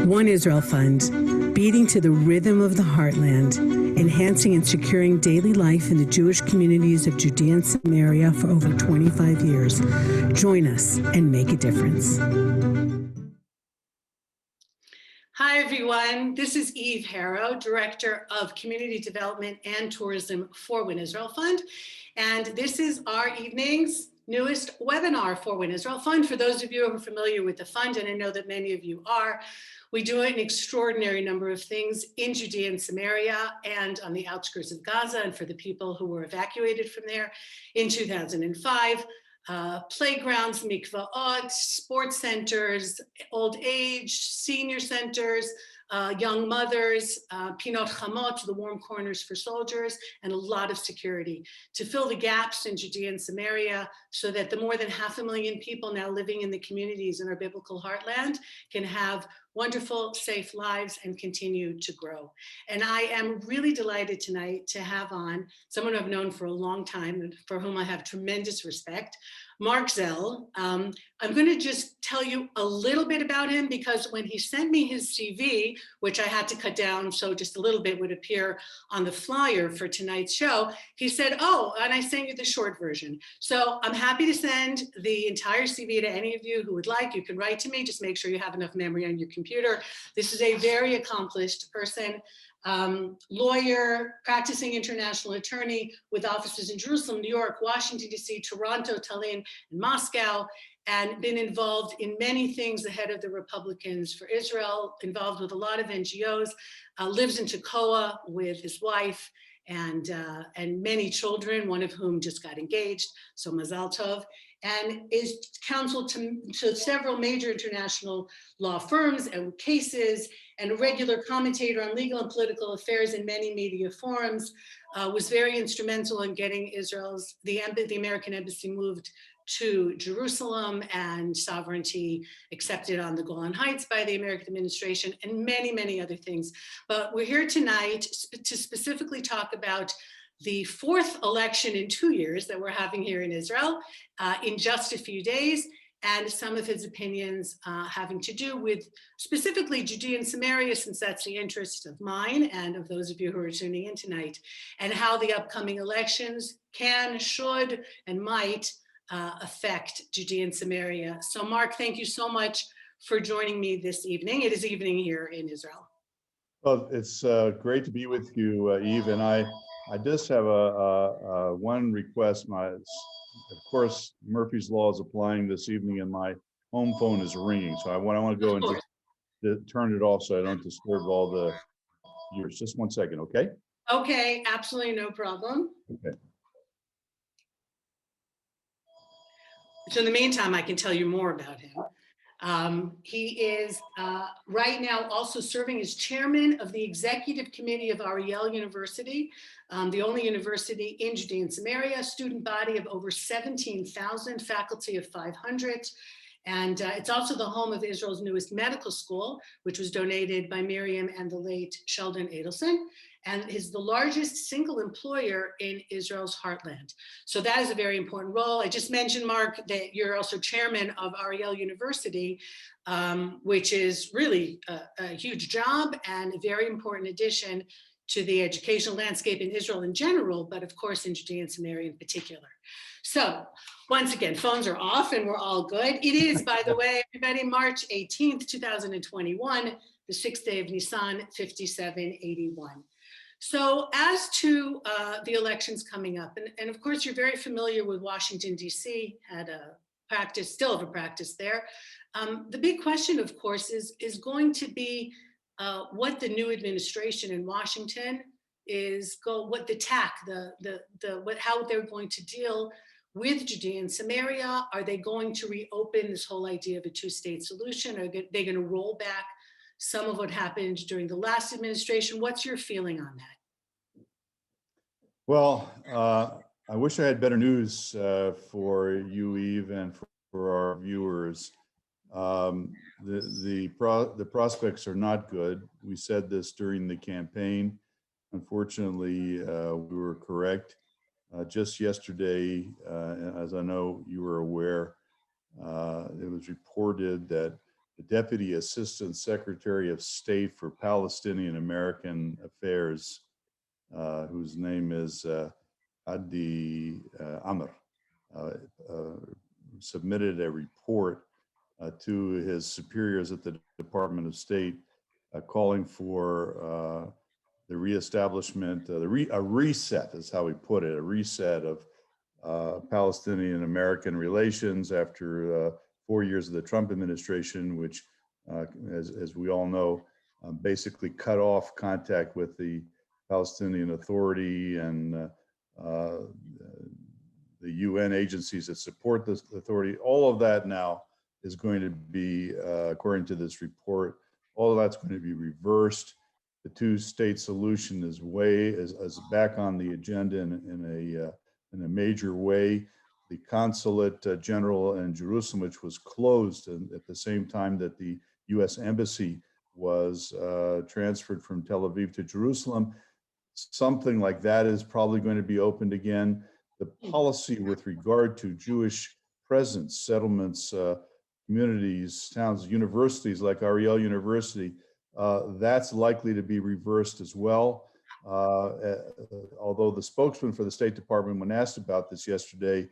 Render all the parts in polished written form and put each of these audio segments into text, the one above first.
One Israel Fund, beating to the rhythm of the heartland, enhancing and securing daily life in the Jewish communities of Judea and Samaria for over 25 years. Join us and make a difference. Hi, everyone. This is Eve Harow, Director of Community Development and Tourism for One Israel Fund. And this is our evening's newest webinar for One Israel Fund. For those of you who are familiar with the fund, and I know that many of you are, we do an extraordinary number of things in Judea and Samaria and on the outskirts of Gaza, and for the people who were evacuated from there in 2005. Playgrounds, mikvaot, sports centers, old age, senior centers, young mothers, pinot chamot, the warm corners for soldiers, and a lot of security to fill the gaps in Judea and Samaria so that the more than 500,000 people now living in the communities in our biblical heartland can have wonderful, safe lives and continue to grow. And I am really delighted tonight to have on someone I've known for a long time and for whom I have tremendous respect, Marc Zell. I'm going to just tell you a little bit about him because when he sent me his CV, which I had to cut down so just a little bit would appear on the flyer for tonight's show, he said, oh, and I sent you the short version. So I'm happy to send the entire CV to any of you who would like. You can write to me, just make sure you have enough memory on your computer. This is a very accomplished person. Lawyer, practicing international attorney with offices in Jerusalem, New York, Washington, D.C., Toronto, Tallinn, and Moscow, and been involved in many things ahead of the Republicans for Israel, involved with a lot of NGOs, lives in Toccoa with his wife and many children, one of whom just got engaged, so Mazal Tov, and is counsel to several major international law firms and cases, and a regular commentator on legal and political affairs in many media forums, was very instrumental in getting the American embassy moved to Jerusalem and sovereignty accepted on the Golan Heights by the American administration, and many, many other things. But we're here tonight to specifically talk about the fourth election in 2 years that we're having here in Israel in just a few days, and some of his opinions having to do with specifically Judea and Samaria, since that's the interest of mine and of those of you who are tuning in tonight, and how the upcoming elections can, should, and might affect Judea and Samaria. So Marc, thank you so much for joining me this evening. It is evening here in Israel. Well, it's great to be with you, Eve, and I just have a one request. Of course, Murphy's Law is applying this evening, and my home phone is ringing. So I want to go and just turn it off so I don't disturb all the viewers. Just 1 second, okay? Okay, absolutely no problem. Okay. So in the meantime, I can tell you more about him. He is right now also serving as chairman of the executive committee of Ariel University, the only university in Judea and Samaria, student body of over 17,000, faculty of 500. And it's also the home of Israel's newest medical school, which was donated by Miriam and the late Sheldon Adelson, and is the largest single employer in Israel's heartland. So that is a very important role. I just mentioned, Marc, that you're also chairman of Ariel University, which is really a huge job and a very important addition to the educational landscape in Israel in general, but of course in Judea and Samaria in particular. So once again, phones are off and we're all good. It is, by the way, everybody, March 18th, 2021, the 6th day of Nisan, 5781. So as to the elections coming up, and of course you're very familiar with Washington, D.C., had a practice, still have a practice there. The big question, of course, is going to be what the new administration in Washington what the tack, how they're going to deal with Judea and Samaria. Are they going to reopen this whole idea of a two-state solution? Are they going to roll back some of what happened during the last administration? What's your feeling on that? Well, I wish I had better news for you, Eve, and for our viewers. The prospects are not good. We said this during the campaign. Unfortunately, we were correct. Just yesterday, as I know you were aware, it was reported that the Deputy Assistant Secretary of State for Palestinian American Affairs, whose name is Adi Amr, submitted a report to his superiors at the Department of State, calling for the reestablishment, a reset is how we put it, a reset of Palestinian American relations after 4 years of the Trump administration, which, as we all know, basically cut off contact with the Palestinian Authority and the UN agencies that support this authority. All of that now is going to be, according to this report, all of that's going to be reversed. The two-state solution is back on the agenda in a major way. The consulate general in Jerusalem, which was closed at the same time that the U.S. embassy was transferred from Tel Aviv to Jerusalem, something like that is probably going to be opened again. The policy with regard to Jewish presence, settlements, communities, towns, universities like Ariel University, that's likely to be reversed as well. Although the spokesman for the State Department, when asked about this yesterday,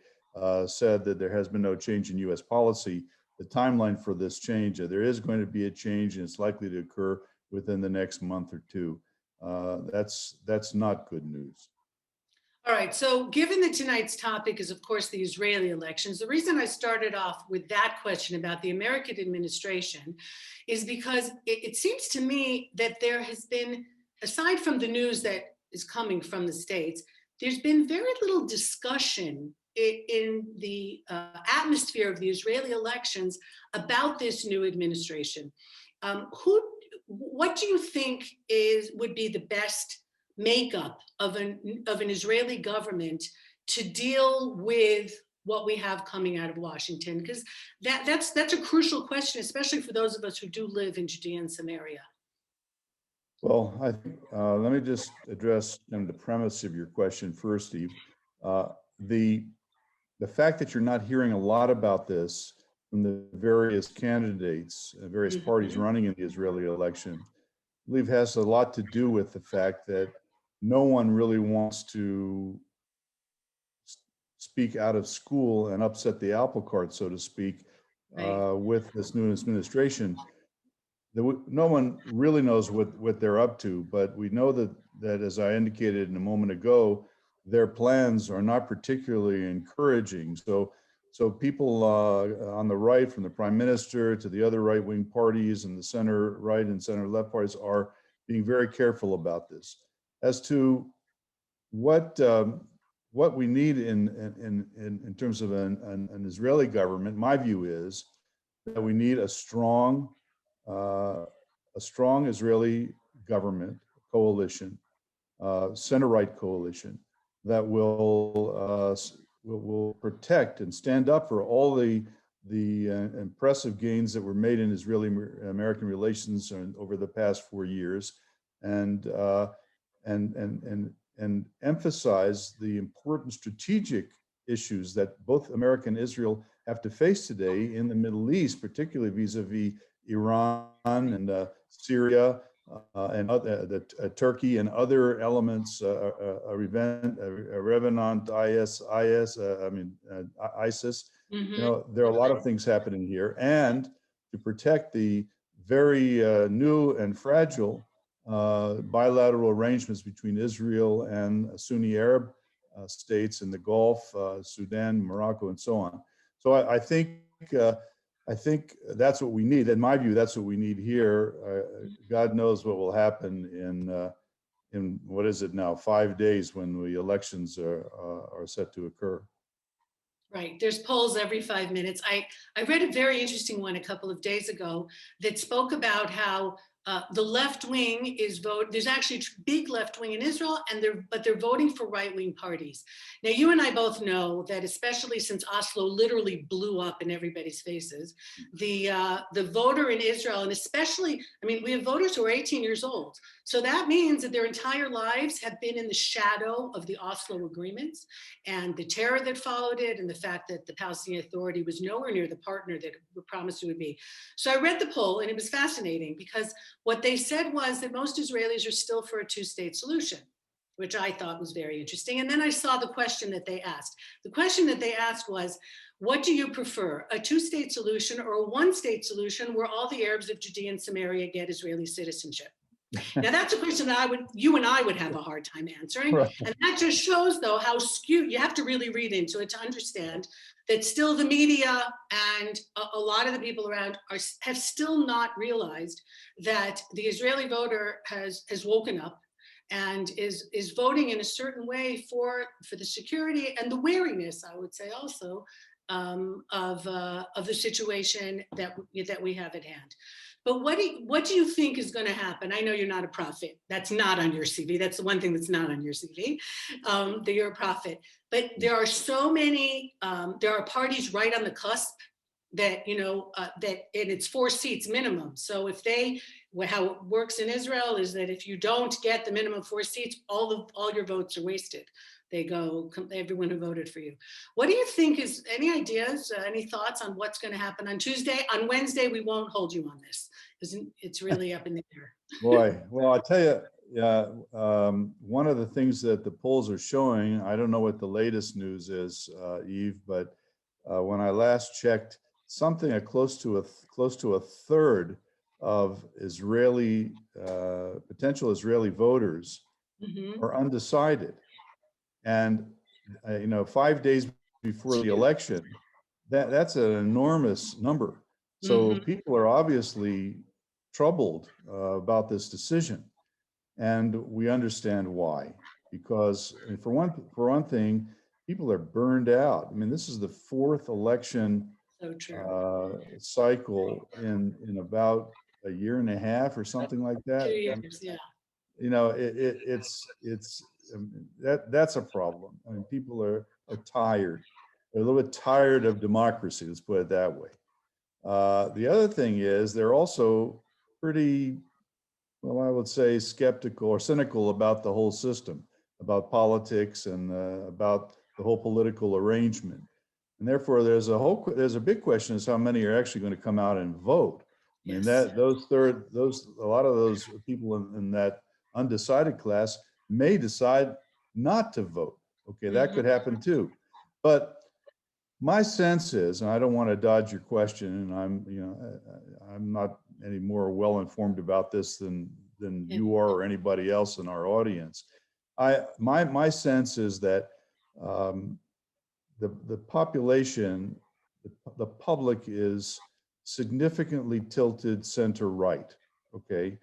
said that there has been no change in U.S. policy, the timeline for this change, there is going to be a change and it's likely to occur within the next month or two. That's not good news. All right, so given that tonight's topic is, of course, the Israeli elections, the reason I started off with that question about the American administration is because it seems to me that there has been, aside from the news that is coming from the States, there's been very little discussion in the atmosphere of the Israeli elections about this new administration. What do you think would be the best makeup of an Israeli government to deal with what we have coming out of Washington? Because that's a crucial question, especially for those of us who do live in Judea and Samaria. Well, I think let me just address the premise of your question first, Steve. The fact that you're not hearing a lot about this from the various candidates, various parties running in the Israeli election, I believe has a lot to do with the fact that no one really wants to speak out of school and upset the apple cart, so to speak, with this new administration. No one really knows what they're up to, but we know that as I indicated a moment ago, their plans are not particularly encouraging. So people on the right, from the prime minister to the other right-wing parties and the center right and center left parties, are being very careful about this. As to what we need in terms of an Israeli government, my view is that we need a strong Israeli government coalition, center-right coalition that will protect and stand up for all the impressive gains that were made in Israeli-American relations over the past 4 years, and emphasize the important strategic issues that both America and Israel have to face today in the Middle East, particularly vis-a-vis Iran and Syria and Turkey and other elements, Revenant, ISIS. You know, there are a lot of things happening here, and to protect the very new and fragile bilateral arrangements between Israel and Sunni Arab states in the Gulf, Sudan, Morocco, and so on. So I think that's what we need. In my view, that's what we need here. God knows what will happen in what is it now, 5 days when the elections are set to occur. Right. There's polls every 5 minutes. I read a very interesting one a couple of days ago that spoke about how the left wing is there's actually big left wing in Israel, but they're voting for right wing parties. Now, you and I both know that, especially since Oslo literally blew up in everybody's faces, the voter in Israel, and especially, I mean, we have voters who are 18 years old. So that means that their entire lives have been in the shadow of the Oslo agreements and the terror that followed it, and the fact that the Palestinian Authority was nowhere near the partner that we promised it would be. So I read the poll, and it was fascinating, because what they said was that most Israelis are still for a two-state solution, which I thought was very interesting. And then I saw the question that they asked. The question that they asked was, what do you prefer, a two-state solution or a one-state solution where all the Arabs of Judea and Samaria get Israeli citizenship? Now, that's a question that you and I would have a hard time answering. Right. And that just shows, though, how skewed, you have to really read into it to understand that still the media and a lot of the people around have still not realized that the Israeli voter has woken up and is voting in a certain way for the security and the wariness, I would say also, of the situation that we have at hand. But what do you think is going to happen? I know you're not a prophet. That's not on your CV. That's the one thing that's not on your CV, that you're a prophet. But there are so many, there are parties right on the cusp that, and it's 4 seats minimum. So how it works in Israel is that if you don't get the minimum 4 seats, all your votes are wasted. They go, everyone who voted for you. What do you think any ideas, any thoughts on what's going to happen on Tuesday? On Wednesday, we won't hold you on this. It's really up in the air. Boy, well, I'll tell you, one of the things that the polls are showing, I don't know what the latest news is, Eve, but when I last checked, something close to a third of potential Israeli voters are undecided. And 5 days before the election, that's an enormous number. So people are obviously troubled about this decision, and we understand why. Because for one thing, people are burned out. I mean, this is the 4th election cycle in about a year and a half or something like that. 2 years, yeah. That's a problem. I mean, people are tired. They're a little bit tired of democracy, let's put it that way. The other thing is they're also pretty, well, I would say skeptical or cynical about the whole system, about politics and about the whole political arrangement. And therefore, there's a big question is how many are actually going to come out and vote. I mean, a lot of those people in that undecided class may decide not to vote. Okay, that could happen too. But my sense is, and I don't want to dodge your question, and I'm not any more well informed about this than you are or anybody else in our audience. My sense is that the population, the public is significantly tilted center right. Okay.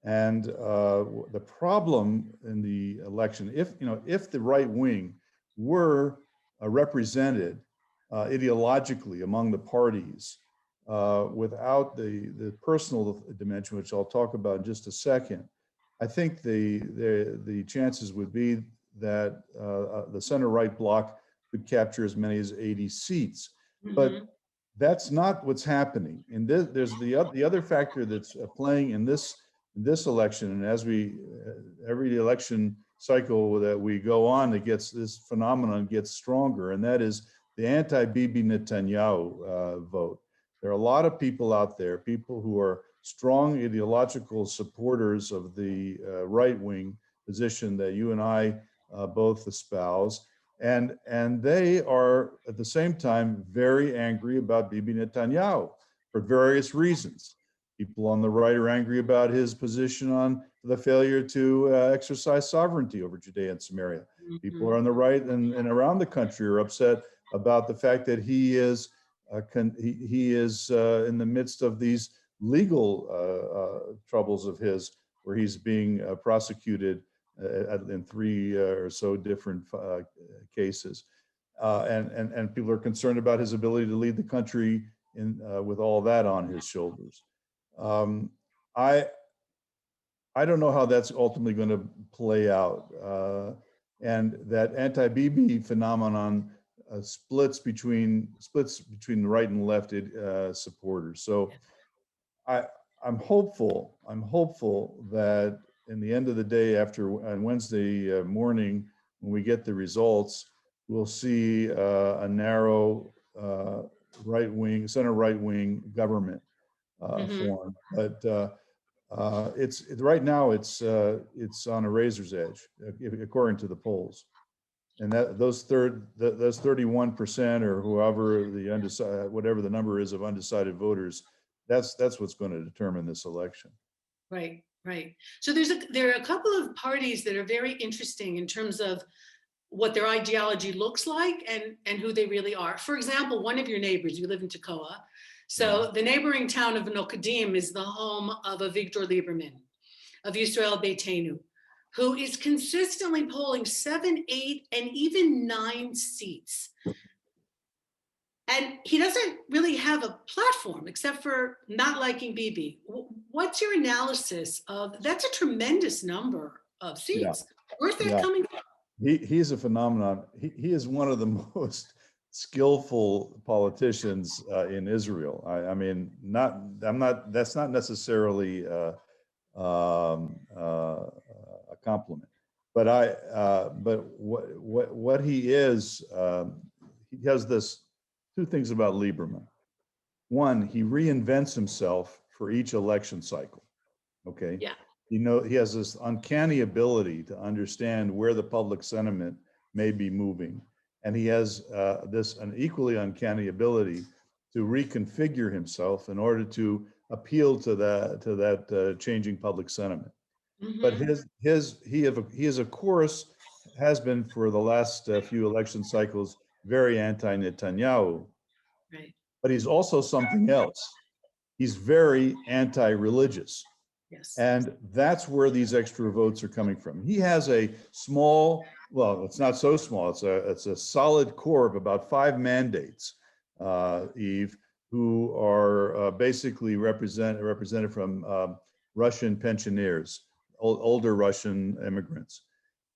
And the problem in the election, if the right wing were represented ideologically among the parties without the personal dimension, which I'll talk about in just a second, I think the chances would be that the center right bloc could capture as many as 80 seats. But that's not what's happening. And there's the other factor that's playing in this election, and as every election cycle that we go on, this phenomenon gets stronger, and that is the anti-Bibi Netanyahu vote. There are a lot of people out there, people who are strong ideological supporters of the right-wing position that you and I both espouse, and they are at the same time very angry about Bibi Netanyahu for various reasons. People on the right are angry about his position on the failure to exercise sovereignty over Judea and Samaria. People are on the right and around the country are upset about the fact that he is in the midst of these legal troubles of his, where he's being prosecuted in 3 or so different cases, and people are concerned about his ability to lead the country with all that on his shoulders. I don't know how that's ultimately going to play out. And that anti-Bibi phenomenon splits between the right and left supporters. So I'm hopeful that in the end of the day, on Wednesday morning, when we get the results, we'll see a narrow center right wing government form. But it's right now it's on a razor's edge, according to the polls. And those 31% or whoever the undecided, whatever the number is of undecided voters, that's what's going to determine this election. Right, right. So there are a couple of parties that are very interesting in terms of what their ideology looks like and who they really are. For example, one of your neighbors, you live in Tekoa. So the neighboring town of Nokadim is the home of Avigdor Lieberman of Yisrael Beitenu, who is consistently polling 7, 8, and even 9 seats. And he doesn't really have a platform except for not liking Bibi. What's your analysis of, that's a tremendous number of seats. Yeah. Where's that coming from? He's a phenomenon. He is one of the most skillful politicians in Israel. That's not necessarily a compliment, but what he is, he has this two things about Lieberman. One, he reinvents himself for each election cycle. Okay. Yeah. He has this uncanny ability to understand where the public sentiment may be moving. And he has an equally uncanny ability to reconfigure himself in order to appeal to that changing public sentiment. Mm-hmm. But he is of course has been for the last few election cycles very anti-Netanyahu. Right. But he's also something else. He's very anti-religious. Yes. And that's where these extra votes are coming from. He has a small, well, it's not so small, it's a solid core of about 5 mandates, Eve, who are basically represented from Russian pensioners, older Russian immigrants.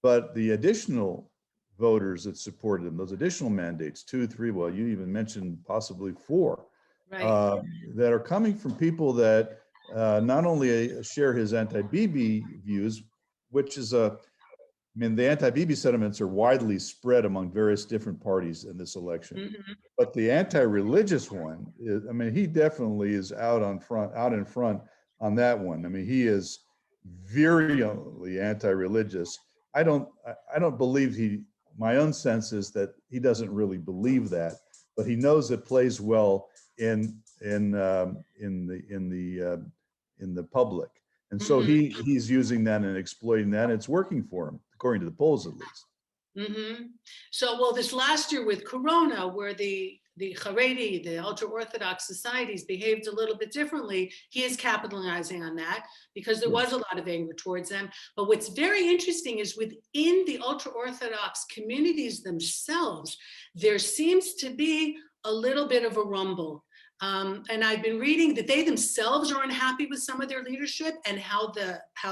But the additional voters that supported him, those additional mandates, 2, 3, well, you even mentioned possibly 4, right, that are coming from people that not only share his anti-Bibi views, which is the anti-Bibi sentiments are widely spread among various different parties in this election. Mm-hmm. But the anti-religious one is, he definitely is out in front on that one. He is virulently anti-religious. I don't believe my own sense is that he doesn't really believe that, but he knows it plays well in the public, and so mm-hmm. he's using that and exploiting that. And it's working for him, according to the polls, at least. Mm-hmm. So, well, this last year with Corona, where the Haredi, the ultra-Orthodox societies behaved a little bit differently, he is capitalizing on that because there was a lot of anger towards them. But what's very interesting is within the ultra-Orthodox communities themselves, there seems to be a little bit of a rumble. And I've been reading that they themselves are unhappy with some of their leadership and how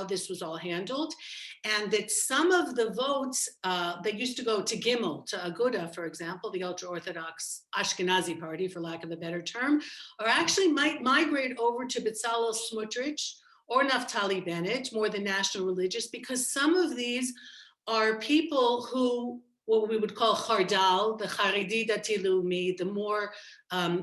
this was all handled, and that some of the votes that used to go to Gimel, to Aguda, for example, the ultra-Orthodox Ashkenazi party, for lack of a better term, are actually might migrate over to Bezalel Smotrich or Naftali Bennett, more than national religious, because some of these are people who, what we would call Chardal, the Haredi Dati Leumi, the more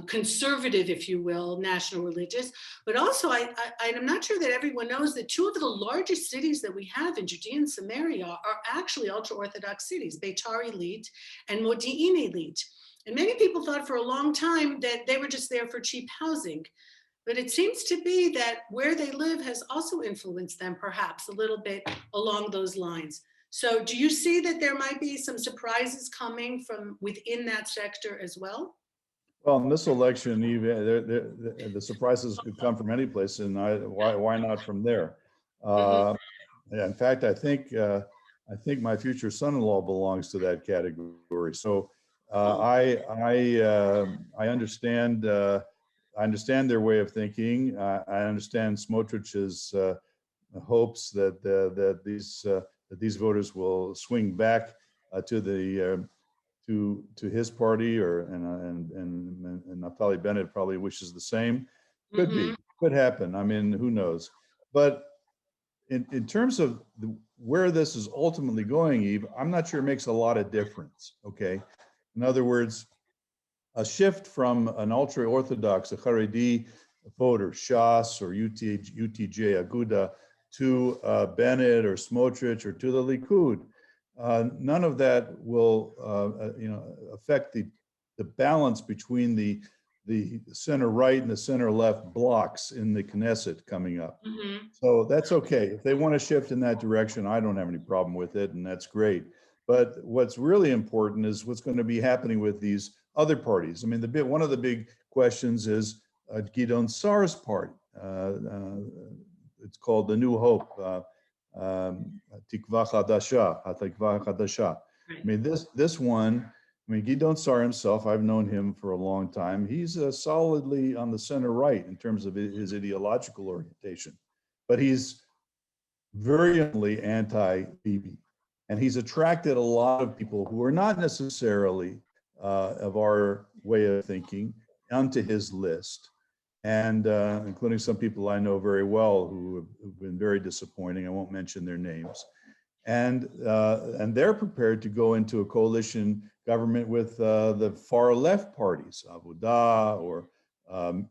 conservative, if you will, national religious. But also, I'm not sure that everyone knows that 2 of the largest cities that we have in Judea and Samaria are actually ultra-Orthodox cities, Beitar Elite and Modi'in Elite. And many people thought for a long time that they were just there for cheap housing. But it seems to be that where they live has also influenced them, perhaps, a little bit along those lines. So do you see that there might be some surprises coming from within that sector as well? Well, in this election, the surprises could come from any place, and why not from there? In fact, I think my future son-in-law belongs to that category. So I understand their way of thinking. I understand Smotrich's hopes that these voters will swing back to the to his party, and Naftali Bennett probably wishes the same. Could be, could happen. I mean, who knows? But in terms of where this is ultimately going, Eve, I'm not sure it makes a lot of difference. Okay, in other words, a shift from an ultra-Orthodox, a Haredi voter, Shas or UTJ, Aguda, to Bennett or Smotrich or to the Likud, none of that will affect the balance between the center right and the center left blocks in the Knesset coming up. So that's okay. If they want to shift in that direction, I don't have any problem with it, and that's great. But what's really important is what's going to be happening with these other parties. I mean, one of the big questions is Gidon Saar's party. It's called the New Hope, Tikva Chadasha, Hatikva Chadasha. I mean, this one, I mean, Gidon Saar himself, I've known him for a long time. He's solidly on the center right in terms of his ideological orientation, but he's virulently anti-Bibi. And he's attracted a lot of people who are not necessarily of our way of thinking onto his list, and including some people I know very well who have been very disappointing. I won't mention their names. And they're prepared to go into a coalition government with the far left parties, Avodah or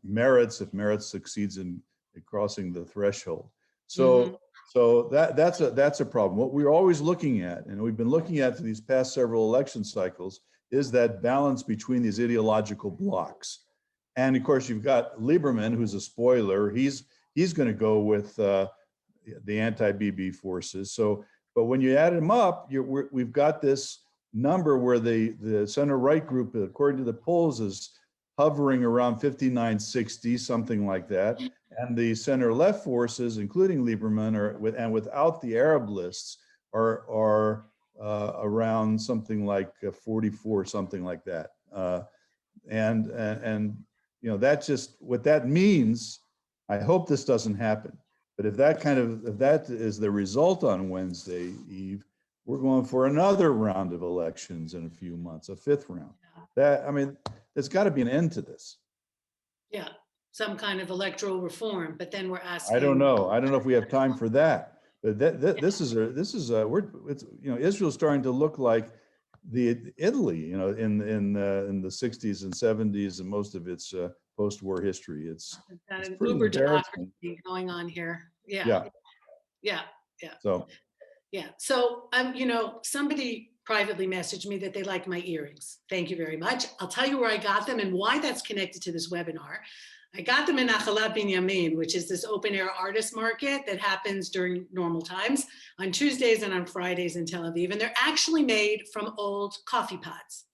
Meretz, if Meretz succeeds in crossing the threshold. So that's a problem. What we're always looking at, and we've been looking at for these past several election cycles, is that balance between these ideological blocks. And of course, you've got Lieberman, who's a spoiler. He's going to go with the anti-Bibi forces. So, but when you add them up, we've got this number where the center right group, according to the polls, is hovering around 59-60, something like that. And the center left forces, including Lieberman, and without the Arab lists, are around something like 44, something like that. And you know, that's just what that means. I hope this doesn't happen. But if that is the result on Wednesday, Eve, we're going for another round of elections in a few months, a fifth round. I mean, there's got to be an end to this. Yeah, some kind of electoral reform. But then we're asking. I don't know if we have time for that. But this is Israel's starting to look like the Italy, you know, in the 60s and 70s and most of its post-war history. It's an uber democracy going on here. Yeah. So you know, somebody privately messaged me that they like my earrings. Thank you very much. I'll tell you where I got them and why that's connected to this webinar. I got them in Achalat Binyamin, which is this open air artist market that happens during normal times on Tuesdays and on Fridays in Tel Aviv. And they're actually made from old coffee pots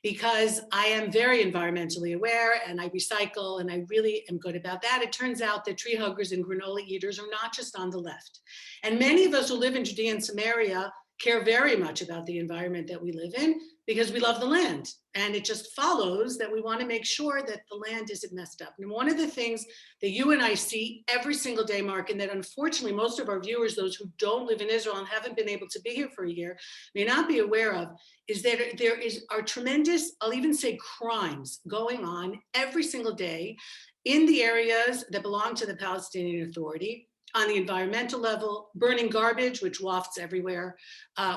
because I am very environmentally aware and I recycle and I really am good about that. It turns out that tree huggers and granola eaters are not just on the left. And many of us who live in Judea and Samaria care very much about the environment that we live in because we love the land. And it just follows that we want to make sure that the land isn't messed up. And one of the things that you and I see every single day, Mark, and that unfortunately most of our viewers, those who don't live in Israel and haven't been able to be here for a year, may not be aware of, is that there are tremendous, I'll even say crimes going on every single day in the areas that belong to the Palestinian Authority. On the environmental level, burning garbage, which wafts everywhere,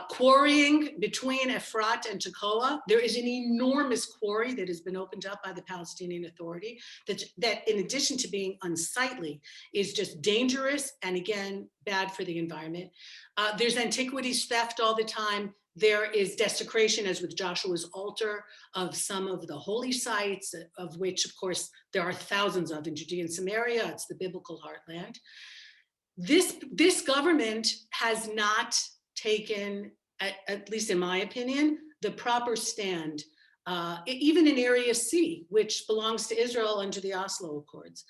quarrying between Efrat and Tekoa. There is an enormous quarry that has been opened up by the Palestinian Authority that in addition to being unsightly, is just dangerous and again, bad for the environment. There's antiquities theft all the time. There is desecration, as with Joshua's altar, of some of the holy sites, of which, of course, there are thousands of in Judea and Samaria. It's the biblical heartland. This government has not taken, at least in my opinion, the proper stand, even in Area C, which belongs to Israel under the Oslo Accords.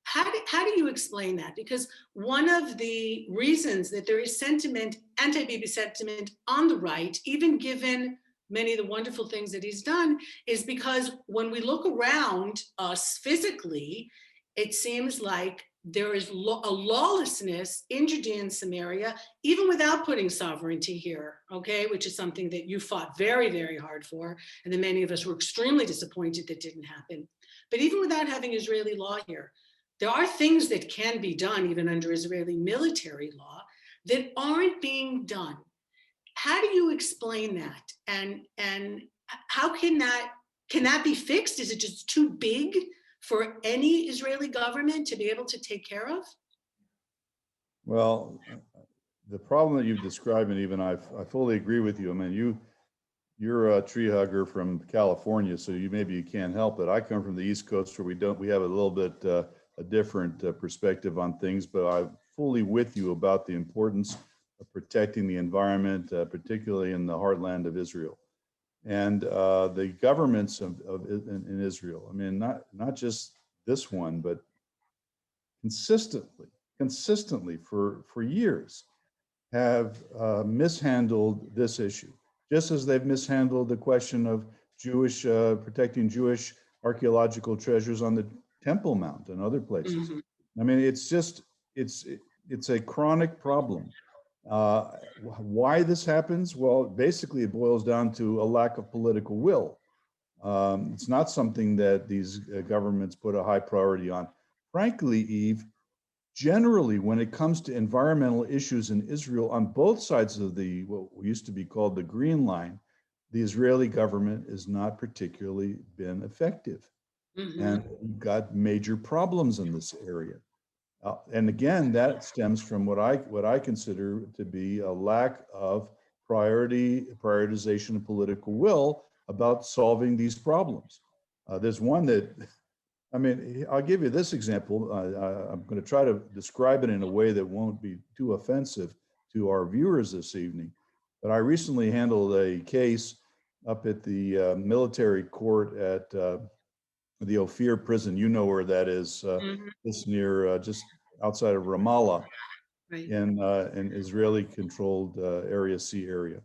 How do you explain that? Because one of the reasons that there is sentiment, anti-Bibi sentiment on the right, even given many of the wonderful things that he's done, is because when we look around us physically, it seems like there is a lawlessness in Judea and Samaria, even without putting sovereignty here, okay, which is something that you fought very, very hard for, and that many of us were extremely disappointed that didn't happen. But even without having Israeli law here, there are things that can be done even under Israeli military law that aren't being done. How do you explain that? And how can that be fixed? Is it just too big for any Israeli government to be able to take care of? Well, the problem that you've described, and even I fully agree with you. I mean, you're a tree hugger from California, so maybe you can't help it. I come from the East Coast where we have a little bit a different perspective on things, but I'm fully with you about the importance of protecting the environment, particularly in the heartland of Israel. And the governments in Israel, I mean, not just this one, but consistently for years have mishandled this issue, just as they've mishandled the question of protecting Jewish archaeological treasures on the Temple Mount and other places. Mm-hmm. I mean, it's a chronic problem. Why this happens? Well, basically it boils down to a lack of political will. It's not something that these governments put a high priority on. Frankly, Eve, generally, when it comes to environmental issues in Israel on both sides of what used to be called the Green Line, the Israeli government has not particularly been effective. Mm-hmm. And we've got major problems in this area. And again, that stems from what I consider to be a lack of prioritization of political will about solving these problems. There's one that, I mean, I'll give you this example. I'm going to try to describe it in a way that won't be too offensive to our viewers this evening. But I recently handled a case up at the military court at the Ophir prison. You know where that is. Mm-hmm. It's near just outside of Ramallah, right, in an Israeli-controlled Area C area.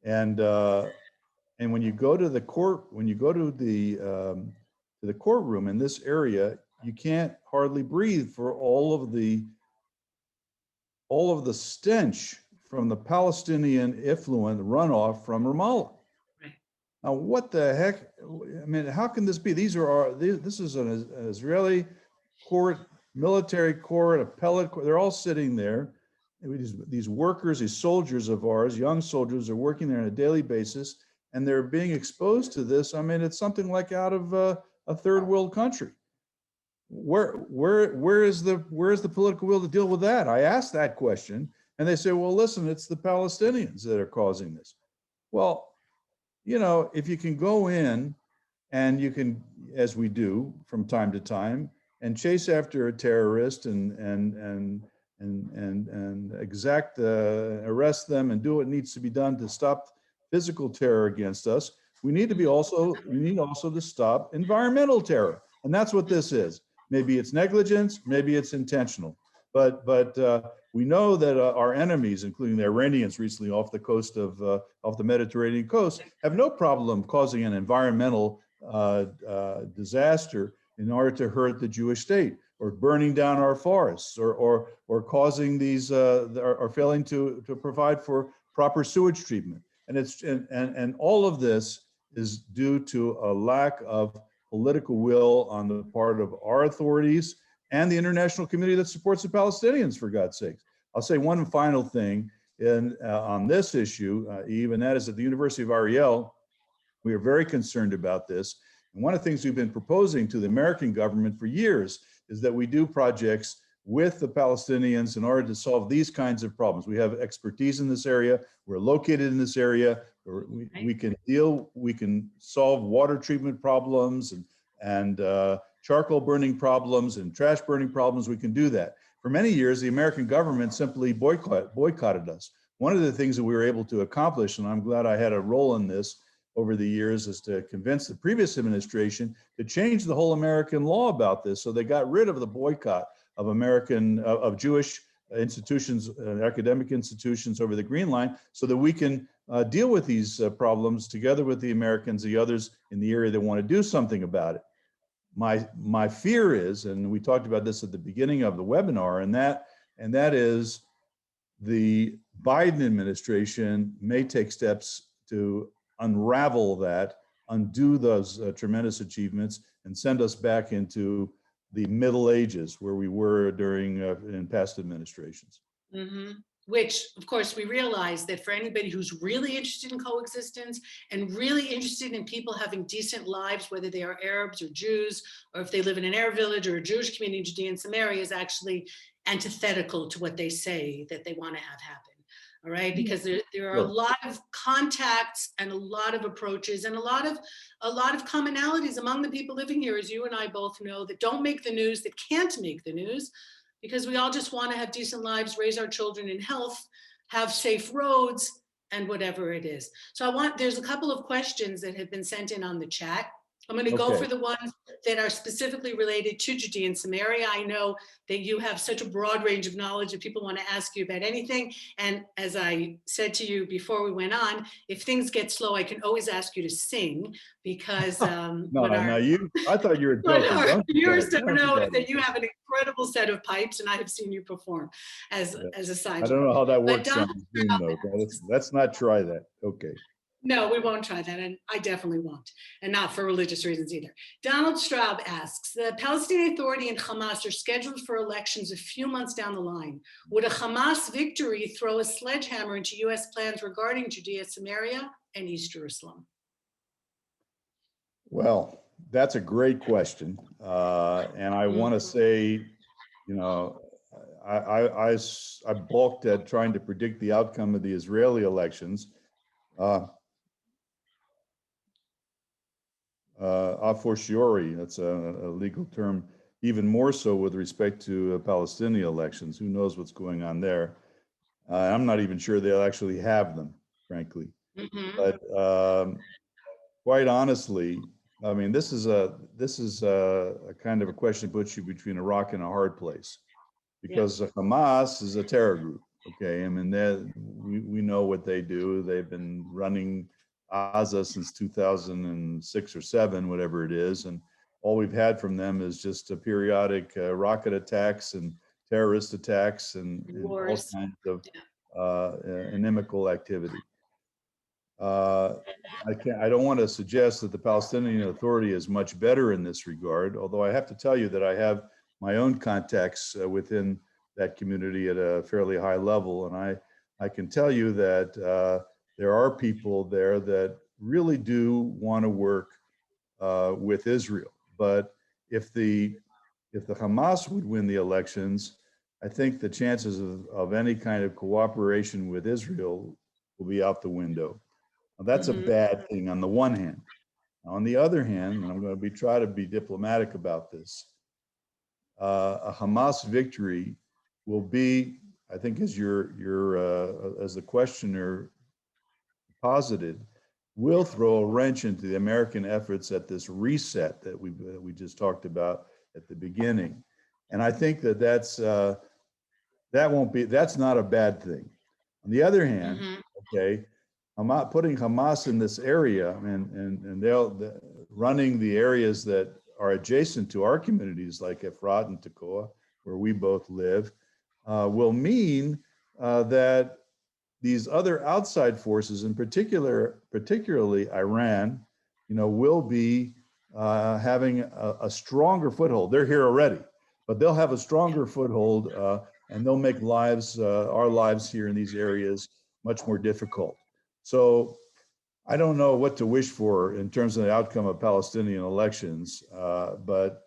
And when you go to the court, when you go to the courtroom in this area, you can't hardly breathe for all of the stench from the Palestinian effluent runoff from Ramallah. Right. Now, what the heck? I mean, how can this be? This is an Israeli court, military court, appellate court. They're all sitting there. These workers, these soldiers of ours, young soldiers, are working there on a daily basis, and they're being exposed to this. I mean, it's something like out of a third world country. Where is the political will to deal with that? I asked that question, and they say, well, listen, it's the Palestinians that are causing this. Well, you know, if you can go in and you can, as we do from time to time, and chase after a terrorist and arrest them and do what needs to be done to stop physical terror against us, we need also to stop environmental terror. And that's what this is. Maybe it's negligence, maybe it's intentional. But we know that our enemies, including the Iranians recently off the coast of the Mediterranean coast, have no problem causing an environmental disaster in order to hurt the Jewish state, or burning down our forests, or causing these, or failing to provide for proper sewage treatment. And all of this is due to a lack of political will on the part of our authorities and the international community that supports the Palestinians, for God's sakes. I'll say one final thing on this issue, Eve, and that is at the University of Ariel, we are very concerned about this. And one of the things we've been proposing to the American government for years is that we do projects with the Palestinians in order to solve these kinds of problems. We have expertise in this area. We're located in this area. We can solve water treatment problems and charcoal burning problems and trash burning problems. We can do that. For many years, the American government simply boycotted us. One of the things that we were able to accomplish, and I'm glad I had a role in this over the years, is to convince the previous administration to change the whole American law about this. So they got rid of the boycott of Jewish institutions, academic institutions over the Green Line, so that we can deal with these problems together with the Americans, the others in the area that want to do something about it. my fear is, and we talked about this at the beginning of the webinar, and that is the Biden administration may take steps to unravel that, undo those tremendous achievements, and send us back into the Middle Ages where we were during in past administrations. Mm-hmm. Which, of course, we realize that for anybody who's really interested in coexistence and really interested in people having decent lives, whether they are Arabs or Jews, or if they live in an Arab village or a Jewish community in Judea and Samaria, is actually antithetical to what they say that they want to have happen. All right, because there are a lot of contacts and a lot of approaches and a lot of commonalities among the people living here, as you and I both know, that don't make the news, that can't make the news, because we all just want to have decent lives, raise our children in health, have safe roads, and whatever it is. So there's a couple of questions that have been sent in on the chat. I'm going to go for the ones that are specifically related to Judea and Samaria. I know that you have such a broad range of knowledge that people want to ask you about anything. And as I said to you before we went on, if things get slow, I can always ask you to sing, because I thought you were joking. Our viewers don't know that you have an incredible set of pipes, and I have seen you perform as a side. I don't know how that works on Zoom, though. Let's not try that. Okay. No, we won't try that, and I definitely won't, and not for religious reasons either. Donald Straub asks, the Palestinian Authority and Hamas are scheduled for elections a few months down the line. Would a Hamas victory throw a sledgehammer into U.S. plans regarding Judea, Samaria, and East Jerusalem? Well, that's a great question, and I want to say, you know, I balked at trying to predict the outcome of the Israeli elections. A fortiori, that's a legal term, even more so with respect to Palestinian elections. Who knows what's going on there? I'm not even sure they'll actually have them, frankly. But quite honestly, I mean, this is a kind of a question that puts you between a rock and a hard place, because Hamas is a terror group. Okay, I mean, we know what they do. They've been running Gaza since 2006 or 7, whatever it is, and all we've had from them is just a periodic rocket attacks and terrorist attacks and all kinds of inimical activity. I don't want to suggest that the Palestinian Authority is much better in this regard, although I have to tell you that I have my own contacts within that community at a fairly high level, and I can tell you that there are people there that really do want to work with Israel. But if the Hamas would win the elections, I think the chances of any kind of cooperation with Israel will be out the window. Now, that's a bad thing on the one hand. On the other hand, and I'm going to try to be diplomatic about this, a Hamas victory will be, I think, as as the questioner posited, will throw a wrench into the American efforts at this reset that we just talked about at the beginning. And I think that's not a bad thing. On the other hand, okay, putting Hamas in this area and they're running the areas that are adjacent to our communities like Efrat and Tekoa, where we both live, will mean that these other outside forces, in particularly Iran, will be having a stronger foothold. They're here already, but they'll have a stronger foothold, and they'll make our lives here in these areas much more difficult. So I don't know what to wish for in terms of the outcome of Palestinian elections, but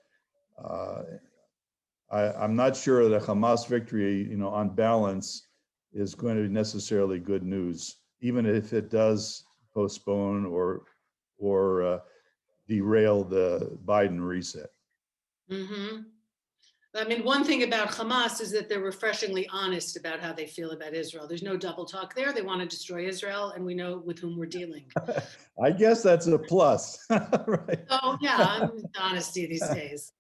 I'm not sure that a Hamas victory, on balance, is going to be necessarily good news, even if it does postpone or derail the Biden reset. I mean, one thing about Hamas is that they're refreshingly honest about how they feel about Israel. There's no double talk there. They want to destroy Israel, and we know with whom we're dealing. I guess that's a plus, right? Oh, yeah, honesty these days.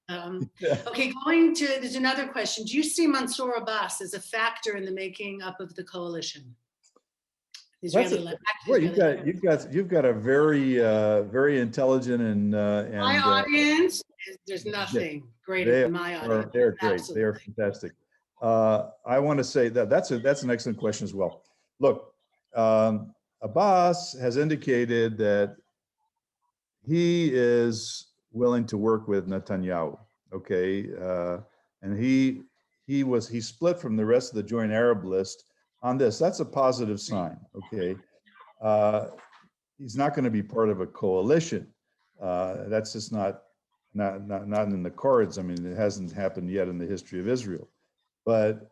Okay, there's another question. Do you see Mansour Abbas as a factor in the making up of the coalition? Well, you've got a very intelligent and my audience there's Yeah, nothing greater they than my audience. they're great. They are Absolutely. fantastic. I want to say that that's an excellent question as well. Look, Abbas has indicated that he is willing to work with Netanyahu. Okay, and he split from the rest of the Joint Arab List on this. That's a positive sign. Okay, uh, he's not going to be part of a coalition. That's just not in the cards. I mean, it hasn't happened yet in the history of Israel. But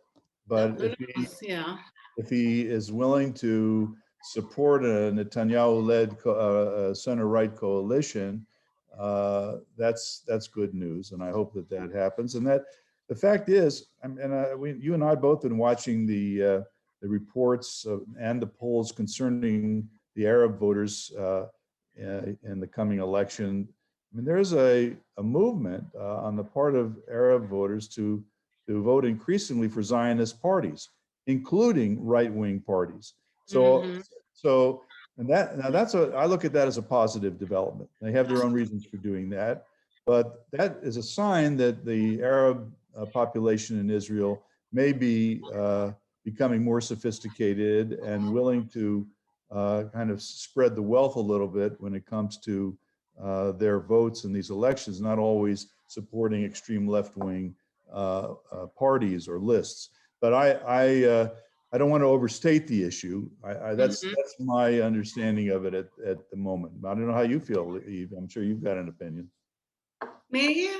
No, but who knows? Yeah. if he is willing to support a Netanyahu-led center-right coalition, that's good news, and I hope that happens. And that the fact is, you and I both been watching the reports and the polls concerning the Arab voters in the coming election. I mean, there's a movement on the part of Arab voters to vote increasingly for Zionist parties, including right-wing parties. So, Hmm. so, and that now I look at that as a positive development. They have their own reasons for doing that, but that is a sign that the Arab population in Israel may be becoming more sophisticated and willing to kind of spread the wealth a little bit when it comes to their votes in these elections, not always supporting extreme left-wing parties or lists. But I don't want to overstate the issue. That's my understanding of it at the moment. I don't know how you feel, Eve. I'm sure you've got an opinion. Maybe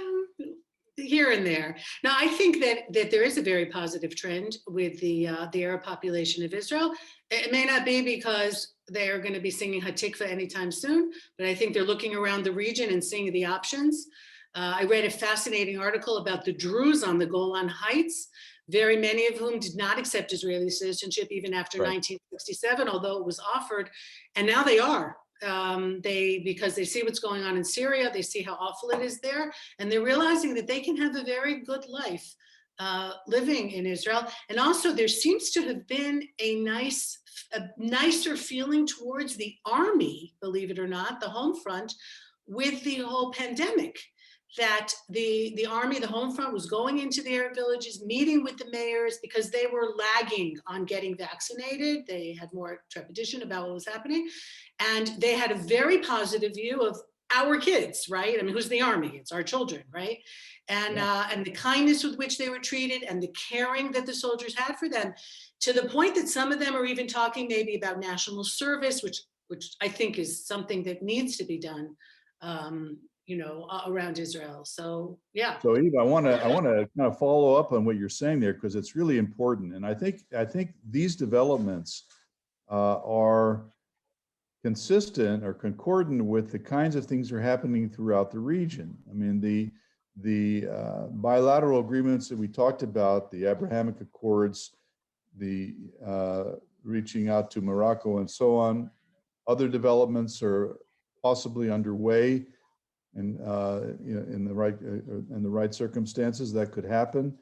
here and there. Now, I think that there is a very positive trend with the Arab population of Israel. It may not be because they are going to be singing Hatikva anytime soon, but I think they're looking around the region and seeing the options. I read a fascinating article about the Druze on the Golan Heights, very many of whom did not accept Israeli citizenship even after Right. 1967, although it was offered, and now they are. Because they see what's going on in Syria, they see how awful it is there, and they're realizing that they can have a very good life living in Israel. And also, there seems to have been a nicer feeling towards the army, believe it or not, the home front, with the whole pandemic. That the army, the home front, was going into the Arab villages, meeting with the mayors because they were lagging on getting vaccinated. They had more trepidation about what was happening. And they had a very positive view of our kids, right? I mean, who's the army? It's our children, right? And the kindness with which they were treated and the caring that the soldiers had for them, to the point that some of them are even talking maybe about national service, which I think is something that needs to be done. Around Israel. So yeah. So Eve, I want to kind of follow up on what you're saying there because it's really important, and I think these developments are consistent or concordant with the kinds of things that are happening throughout the region. I mean, the bilateral agreements that we talked about, the Abrahamic Accords, the reaching out to Morocco and so on. Other developments are possibly underway. And in the right circumstances, that could happen,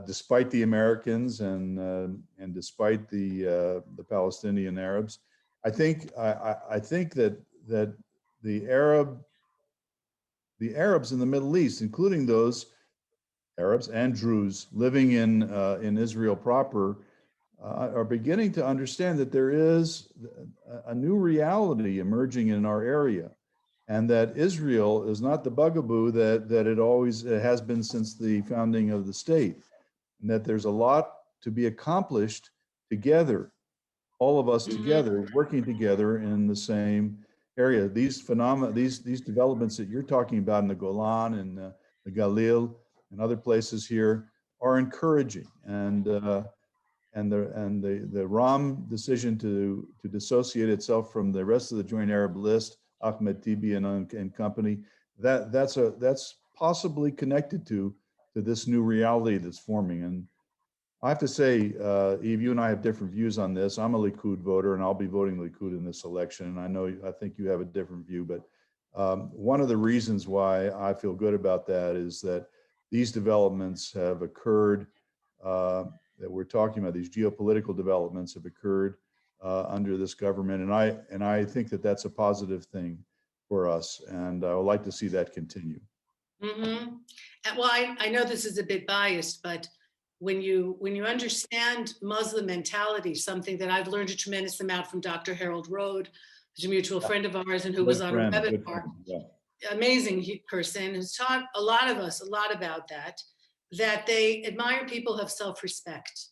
despite the Americans and despite the Palestinian Arabs. I think that the Arabs in the Middle East, including those Arabs and Druze living in Israel proper, are beginning to understand that there is a new reality emerging in our area. And that Israel is not the bugaboo that it always has been since the founding of the state, and that there's a lot to be accomplished together, all of us together, working together in the same area. These phenomena, these developments that you're talking about in the Golan and the Galil and other places here are encouraging, and the Ram decision to dissociate itself from the rest of the Joint Arab List, Ahmed Tibi and company, that's possibly connected to this new reality that's forming. And I have to say, Eve, you and I have different views on this. I'm a Likud voter, and I'll be voting Likud in this election. And I think you have a different view. But one of the reasons why I feel good about that is that these developments have occurred. That we're talking about, these geopolitical developments have occurred under this government, and I think that that's a positive thing for us, and I would like to see that continue. Mm-hmm. Well, I know this is a bit biased, but when you understand Muslim mentality, something that I've learned a tremendous amount from Dr. Harold Rode, who's a mutual friend of ours and who was on a Good webinar, friend, yeah. amazing person who's taught a lot of us a lot about that they admire people who have self-respect.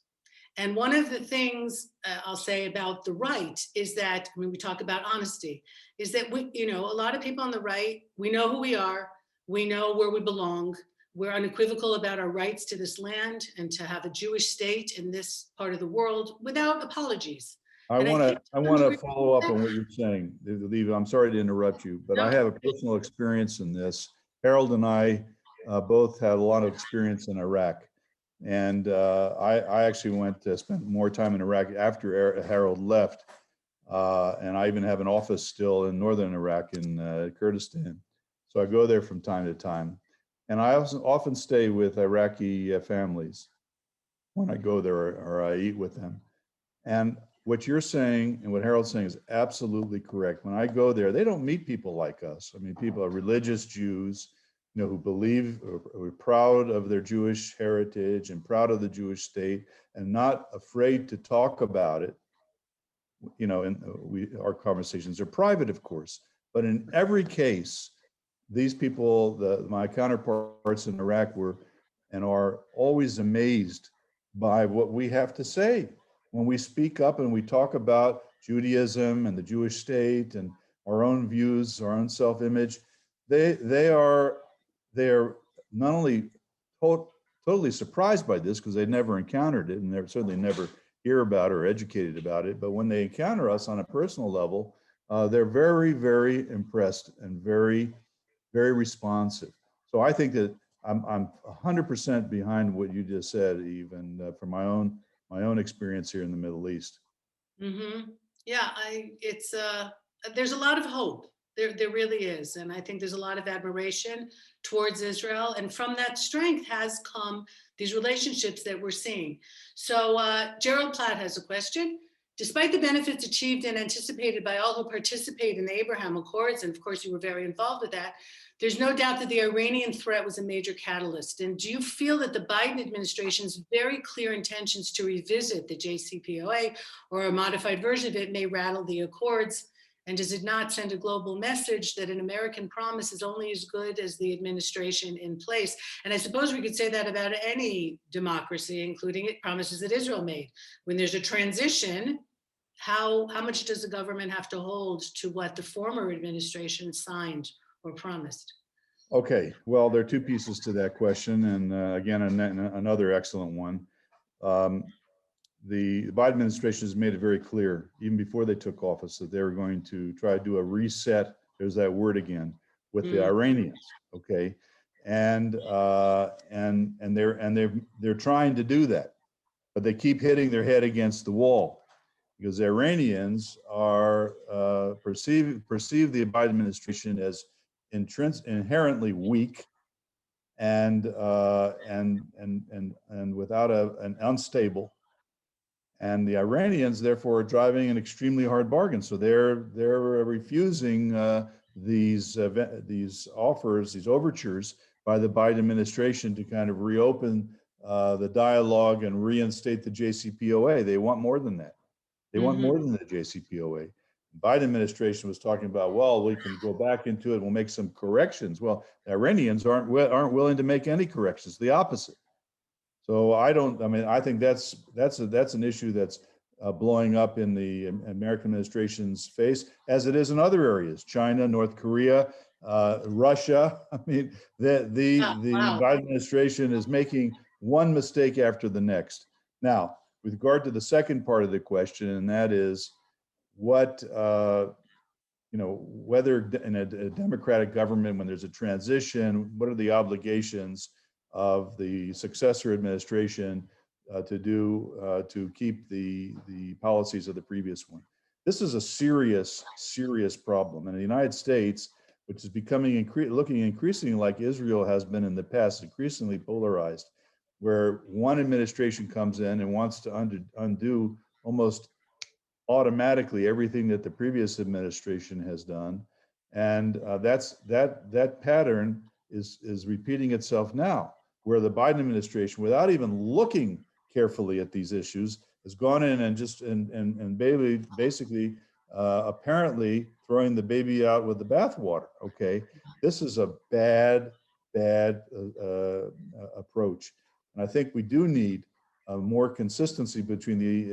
And one of the things I'll say about the right is that, when we talk about honesty, is that a lot of people on the right, we know who we are, we know where we belong, we're unequivocal about our rights to this land and to have a Jewish state in this part of the world without apologies. I And I want think to follow up on what you're saying. Eva, I'm sorry to interrupt you, but No. I have a personal experience in this. Harold and I both had a lot of experience in Iraq. And I actually went to spend more time in Iraq after Harold left. And I even have an office still in northern Iraq in Kurdistan. So I go there from time to time. And I also often stay with Iraqi families when I go there, or I eat with them. And what you're saying and what Harold's saying is absolutely correct. When I go there, they don't meet people like us. I mean, people are religious Jews, who believe or are proud of their Jewish heritage and proud of the Jewish state and not afraid to talk about it. And our conversations are private, of course, but in every case, these people, my counterparts in Iraq, were and are always amazed by what we have to say when we speak up and we talk about Judaism and the Jewish state and our own views, our own self-image. They are not only totally surprised by this because they never encountered it and they're certainly never hear about it or educated about it, but when they encounter us on a personal level, they're very, very impressed and very, very responsive. So I think that I'm 100% behind what you just said, Eve, and from my own experience here in the Middle East. Mm-hmm. Yeah, there's a lot of hope. There really is. And I think there's a lot of admiration towards Israel. And from that strength has come these relationships that we're seeing. So Gerald Platt has a question. Despite the benefits achieved and anticipated by all who participate in the Abraham Accords, and of course you were very involved with that, there's no doubt that the Iranian threat was a major catalyst. And do you feel that the Biden administration's very clear intentions to revisit the JCPOA or a modified version of it may rattle the Accords? And does it not send a global message that an American promise is only as good as the administration in place? And I suppose we could say that about any democracy, including promises that Israel made. When there's a transition, how much does the government have to hold to what the former administration signed or promised? Okay, well, there are two pieces to that question. And again, another excellent one. The Biden administration has made it very clear, even before they took office, that they were going to try to do a reset. There's that word again with the Iranians. Okay, and they're trying to do that, but they keep hitting their head against the wall because the Iranians are perceive the Biden administration as inherently weak and without an unstable. And the Iranians, therefore, are driving an extremely hard bargain. So they're refusing these offers, these overtures by the Biden administration to kind of reopen the dialogue and reinstate the JCPOA. They want more than that. They want more than the JCPOA. The Biden administration was talking about, well, we can go back into it. We'll make some corrections. Well, the Iranians aren't willing to make any corrections. The opposite. So I think that's an issue that's blowing up in the American administration's face, as it is in other areas, China, North Korea, Russia. I mean, the Biden administration is making one mistake after the next. Now, with regard to the second part of the question, and that is what, whether in a democratic government, when there's a transition, what are the obligations of the successor administration to keep the policies of the previous one? This is a serious problem. And the United States, which is becoming looking increasingly like Israel has been in the past, increasingly polarized, where one administration comes in and wants to undo almost automatically everything that the previous administration has done. And that pattern is repeating itself now, where the Biden administration, without even looking carefully at these issues, has gone in and just and basically apparently throwing the baby out with the bathwater. Okay, this is a bad approach, and I think we do need more consistency between the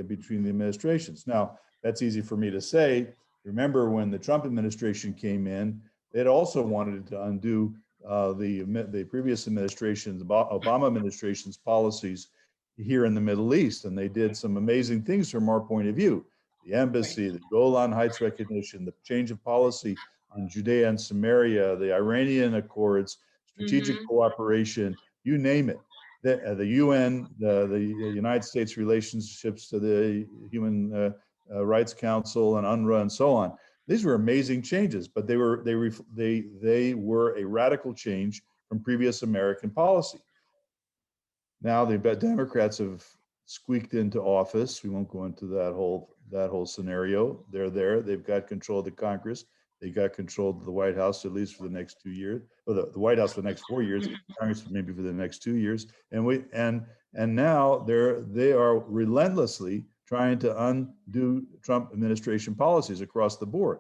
administrations. Now, that's easy for me to say. Remember when the Trump administration came in, it also wanted to undo the previous administration's, Obama administration's policies here in the Middle East, and they did some amazing things from our point of view. The embassy, the Golan Heights recognition, the change of policy on Judea and Samaria, the Iranian Accords, strategic cooperation, you name it. The UN, the United States relationships to the Human Rights Council and UNRWA and so on. These were amazing changes, but they were a radical change from previous American policy. Now the Democrats have squeaked into office. We won't go into that whole scenario. They're there. They've got control of the Congress. They got control of the White House, at least for the next 2 years, or the White House for the next 4 years, Congress maybe for the next 2 years. And now they are relentlessly trying to undo Trump administration policies across the board.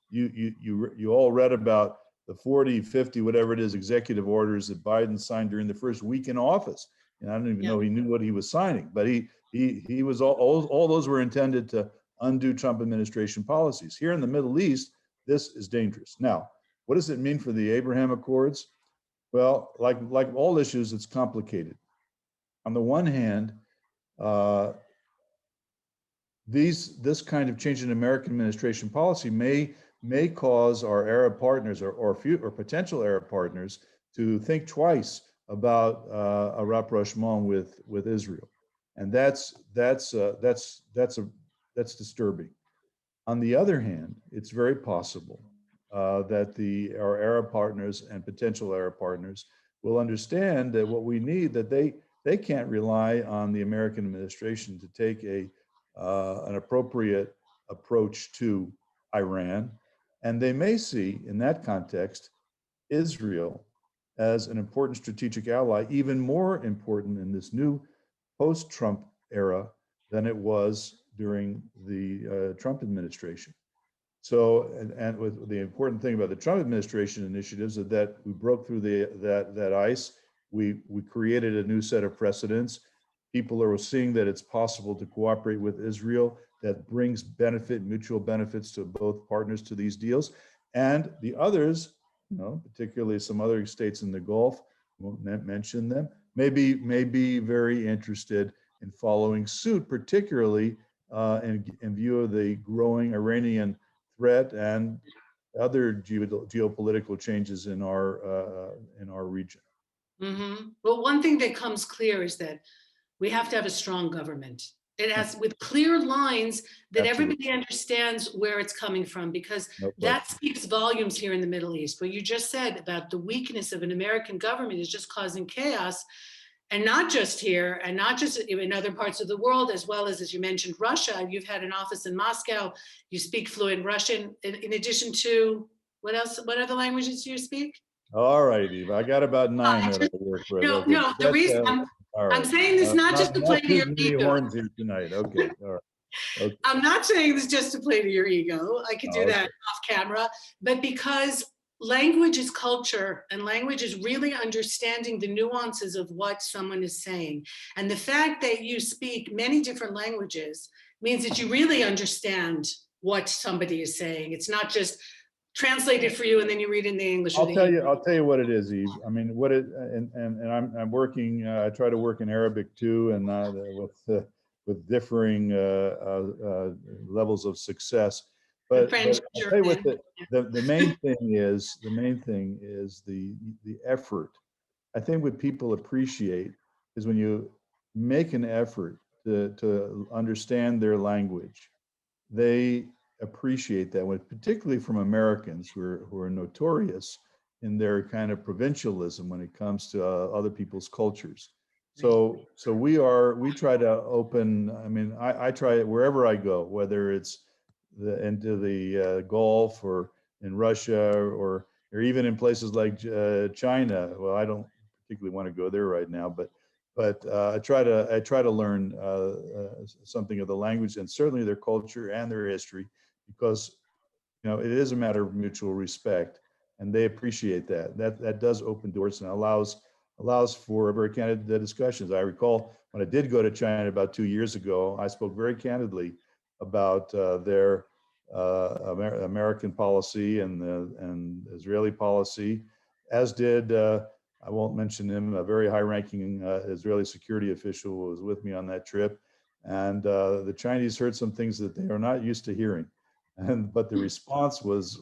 You all read about the 40, 50, whatever it is, executive orders that Biden signed during the first week in office. And I don't even know he knew what he was signing, but he was all those were intended to undo Trump administration policies. Here in the Middle East, this is dangerous. Now, what does it mean for the Abraham Accords? Well, like all issues, it's complicated. On the one hand, this kind of change in American administration policy may cause our Arab partners or potential Arab partners to think twice about a rapprochement with Israel, and that's disturbing. On the other hand, it's very possible that our Arab partners and potential Arab partners will understand that what we need, that they can't rely on the American administration to take an appropriate approach to Iran, and they may see in that context Israel as an important strategic ally, even more important in this new post-Trump era than it was during the Trump administration. So, and with the important thing about the Trump administration initiatives is that we broke through that ice. We created a new set of precedents. People are seeing that it's possible to cooperate with Israel that brings mutual benefits to both partners to these deals. And the others, particularly some other states in the Gulf, won't mention them, may be very interested in following suit, particularly in view of the growing Iranian threat and other geopolitical changes in our region. Well, one thing that comes clear is that we have to have a strong government. It has with clear lines that everybody understands where it's coming from, because that speaks volumes here in the Middle East. What you just said about the weakness of an American government is just causing chaos, and not just here, and not just in other parts of the world, as well as you mentioned, Russia. You've had an office in Moscow. You speak fluent Russian, in addition to what else? What other languages do you speak? All right, Eve. I got about 9 that I work with. No. The reason I'm saying this not just to play to your ego. Horns here tonight. Okay. All right. Okay. I'm not saying this just to play to your ego. I could do that off camera, but because language is culture, and language is really understanding the nuances of what someone is saying. And the fact that you speak many different languages means that you really understand what somebody is saying. It's not just translated for you and then you read in the English. I'll tell you what it is, Eve. I mean, I'm working. I try to work in Arabic too, and with differing levels of success. But I'll tell you what the main thing is. The main thing is the effort. I think what people appreciate is when you make an effort to understand their language, they appreciate that, particularly from Americans who are notorious in their kind of provincialism when it comes to other people's cultures. So we try to open. I mean, I try it wherever I go, whether it's into the Gulf or in Russia or or even in places like China. Well, I don't particularly want to go there right now, but I try to learn something of the language and certainly their culture and their history, because it is a matter of mutual respect, and they appreciate that. That does open doors and allows for very candid discussions. I recall when I did go to China about 2 years ago, I spoke very candidly about their American policy and Israeli policy, as did I won't mention him, a very high-ranking Israeli security official who was with me on that trip, and the Chinese heard some things that they are not used to hearing, but the response was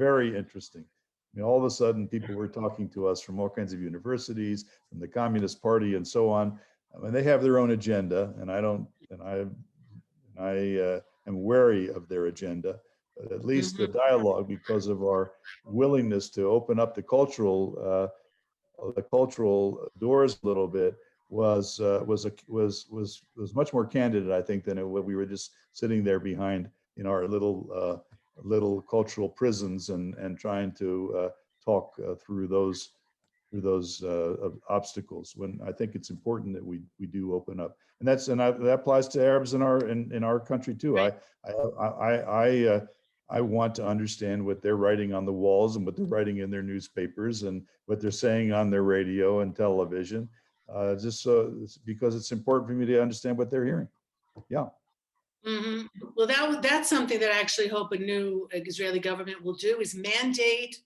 very interesting. I mean, all of a sudden, people were talking to us from all kinds of universities, from the Communist Party, and so on. I mean, they have their own agenda, and I am wary of their agenda. But at least the dialogue, because of our willingness to open up the cultural doors a little bit, was much more candid, I think, than what we were just sitting there behind in our little cultural prisons and trying to talk through those obstacles. When I think it's important that we do open up, and that applies to Arabs in our country too. Right. I want to understand what they're writing on the walls and what they're writing in their newspapers and what they're saying on their radio and television, just so because it's important for me to understand what they're hearing. Yeah. Mm-hmm. Well, that's something that I actually hope a new Israeli government will do, is mandate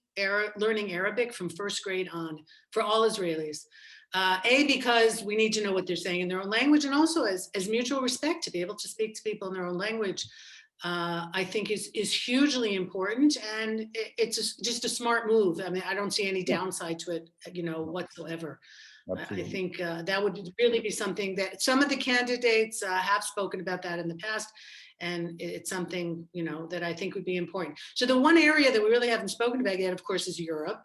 learning Arabic from first grade on for all Israelis. Because we need to know what they're saying in their own language, and also as mutual respect, to be able to speak to people in their own language, I think is hugely important, and it's just a smart move. I mean, I don't see any downside to it, whatsoever. Absolutely. I think that would really be something that some of the candidates have spoken about that in the past, and it's something that I think would be important. So the one area that we really haven't spoken about yet, of course, is Europe.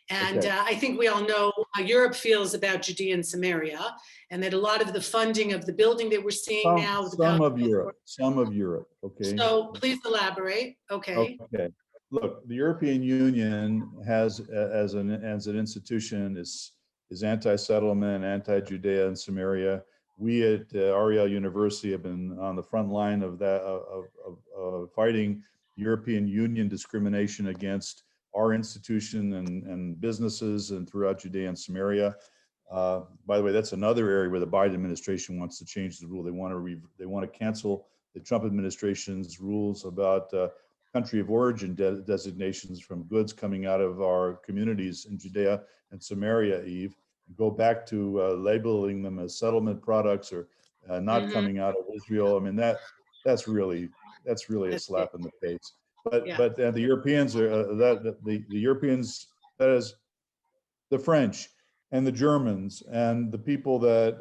And Okay. I think we all know how Europe feels about Judea and Samaria, and that a lot of the funding of the building that we're seeing now. Some of Europe. Okay. So please elaborate. Okay. Okay. Look, the European Union has, as an institution, is anti-settlement, anti-Judea and Samaria. We at Ariel University have been on the front line of that, of fighting European Union discrimination against our institution and businesses and throughout Judea and Samaria. By the way, that's another area where the Biden administration wants to change the rule. They want to cancel the Trump administration's rules about country of origin designations from goods coming out of our communities in Judea and Samaria, Eve, and go back to labeling them as settlement products or not coming out of Israel. I mean, that's really a slap in the face. But the Europeans are the Europeans, that is the French and the Germans and the people that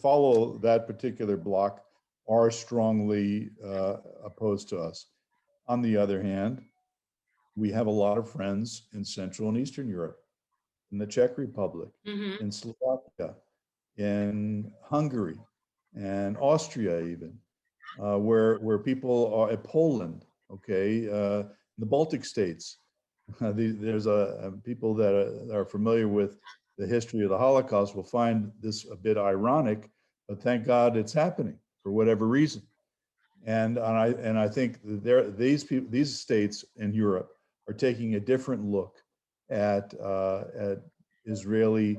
follow that particular bloc are strongly opposed to us. On the other hand, we have a lot of friends in Central and Eastern Europe, in the Czech Republic, in Slovakia, in Hungary, and Austria even, where people are at Poland, okay, the Baltic states. There's people that are familiar with the history of the Holocaust will find this a bit ironic, but thank God it's happening for whatever reason. And I think these states in Europe are taking a different look at Israeli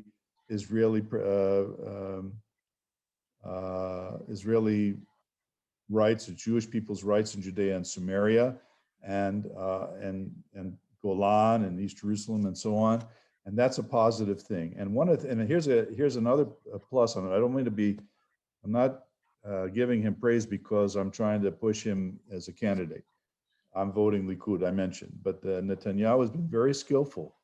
rights, the Jewish people's rights in Judea and Samaria, and Golan and East Jerusalem and so on, and that's a positive thing. And here's another plus on it. I don't mean to be. I'm not giving him praise because I'm trying to push him as a candidate. I'm voting Likud, I mentioned, but Netanyahu has been very skillful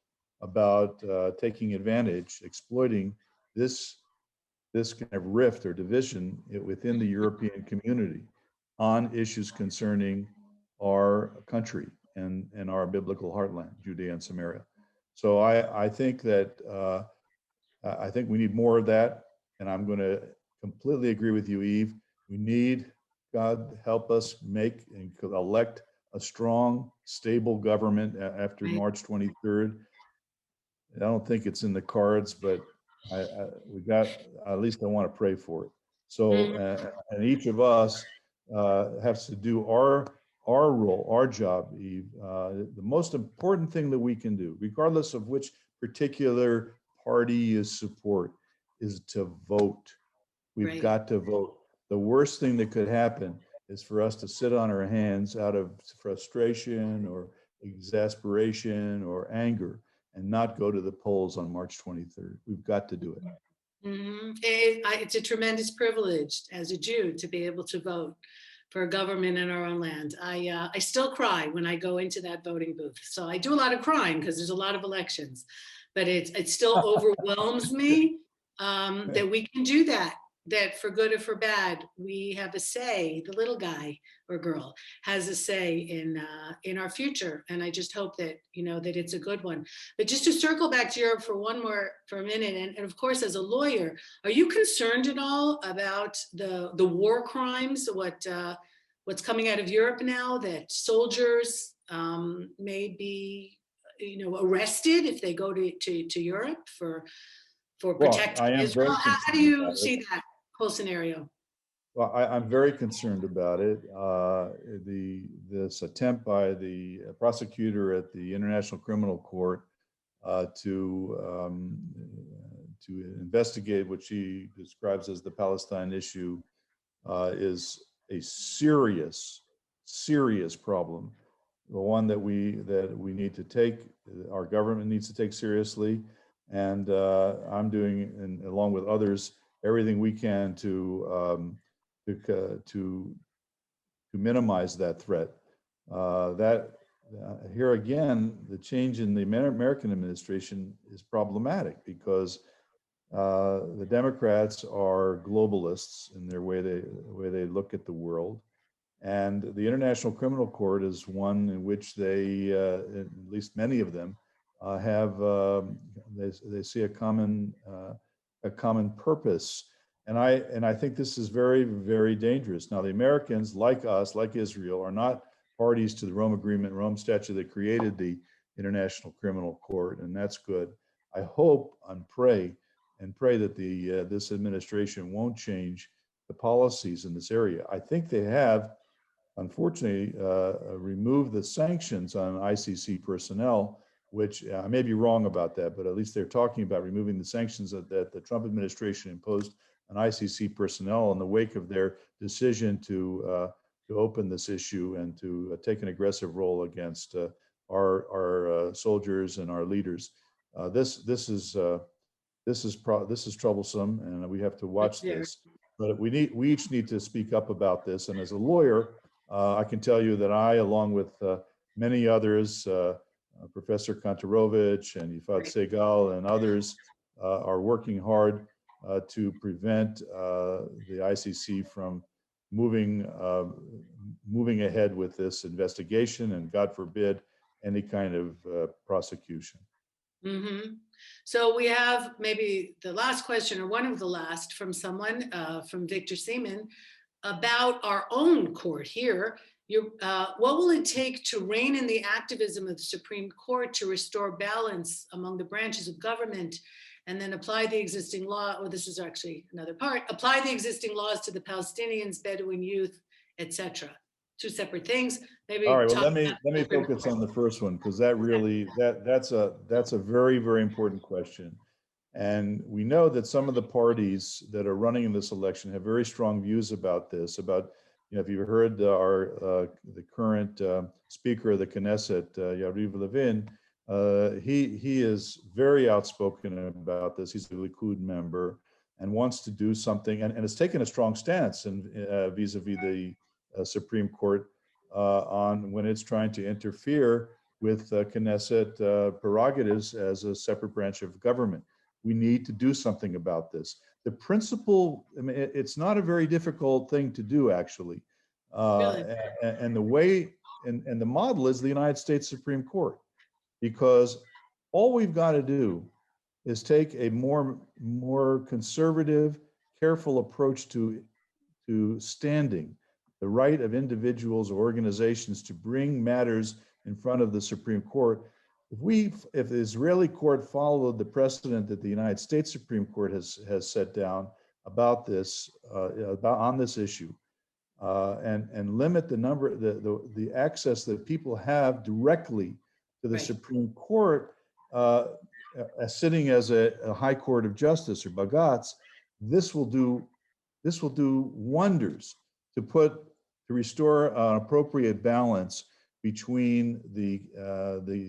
about taking advantage, exploiting this kind of rift or division within the European community on issues concerning our country and our biblical heartland, Judea and Samaria. So I think that I think we need more of that, and I'm going to completely agree with you, Eve. We need, God help us, make and elect a strong, stable government after Right. March 23rd. I don't think it's in the cards, but we got, at least I want to pray for it. So, and each of us has to do our role, our job, Eve. The most important thing that we can do, regardless of which particular party you support, is to vote. We've Right. got to vote. The worst thing that could happen is for us to sit on our hands out of frustration or exasperation or anger and not go to the polls on March 23rd. We've got to do it. It's a tremendous privilege as a Jew to be able to vote for a government in our own land. I still cry when I go into that voting booth. So I do a lot of crying because there's a lot of elections, but it still overwhelms me that we can do that. That for good or for bad, we have a say. The little guy or girl has a say in our future, and I just hope that that it's a good one. But just to circle back to Europe for a minute, and of course, as a lawyer, are you concerned at all about the war crimes? What's coming out of Europe now, that soldiers may be arrested if they go to Europe for protecting I am Israel? very How do concerned you about it. see that whole scenario? Well, I'm very concerned about it. This attempt by the prosecutor at the International Criminal Court to investigate what she describes as the Palestine issue is a serious problem. The one that we need to take, our government needs to take seriously, and I'm doing, and along with others, everything we can to minimize that threat. Here again, the change in the American administration is problematic because the Democrats are globalists in their way they look at the world, and the International Criminal Court is one in which they, at least many of them, have they see a common purpose. And I think this is very, very dangerous. Now, the Americans, like us, like Israel, are not parties to the Rome Agreement, Rome Statute that created the International Criminal Court, and that's good. I hope and pray that this administration won't change the policies in this area. I think they have, unfortunately, removed the sanctions on ICC personnel, which I may be wrong about that, but at least they're talking about removing the sanctions that the Trump administration imposed on ICC personnel in the wake of their decision to open this issue and to take an aggressive role against our soldiers and our leaders. This is troublesome, and we have to watch this. But we each need to speak up about this. And as a lawyer, I can tell you that I, along with many others, Professor Kantarovich and Yifat Segal and others, are working hard to prevent the ICC from moving ahead with this investigation, and God forbid any kind of prosecution. So we have maybe the last question, or one of the last, from someone, from Victor Seaman, about our own court here. What will it take to rein in the activism of the Supreme Court to restore balance among the branches of government, and then apply the existing law? Well, this is actually another part. Apply the existing laws to the Palestinians, Bedouin youth, etc. Two separate things. Maybe. All right. Well, let me focus on the first one, because that really that's a very, very important question. And we know that some of the parties that are running in this election have very strong views about this. About, if you've heard the current Speaker of the Knesset, Yariv Levin, he is very outspoken about this. He's a Likud member and wants to do something, and has taken a strong stance vis-a-vis the Supreme Court on when it's trying to interfere with Knesset prerogatives as a separate branch of government. We need to do something about this. The principle, it's not a very difficult thing to do, actually. Really? And the way, and the model is the United States Supreme Court, because all we've got to do is take a more conservative, careful approach to standing the right of individuals or organizations to bring matters in front of the Supreme Court. If the Israeli court followed the precedent that the United States Supreme Court has set down about this, on this issue, and limit the number, the access that people have directly to the Supreme Court, sitting as a high court of justice or bagatz, this will do wonders to restore an appropriate balance between the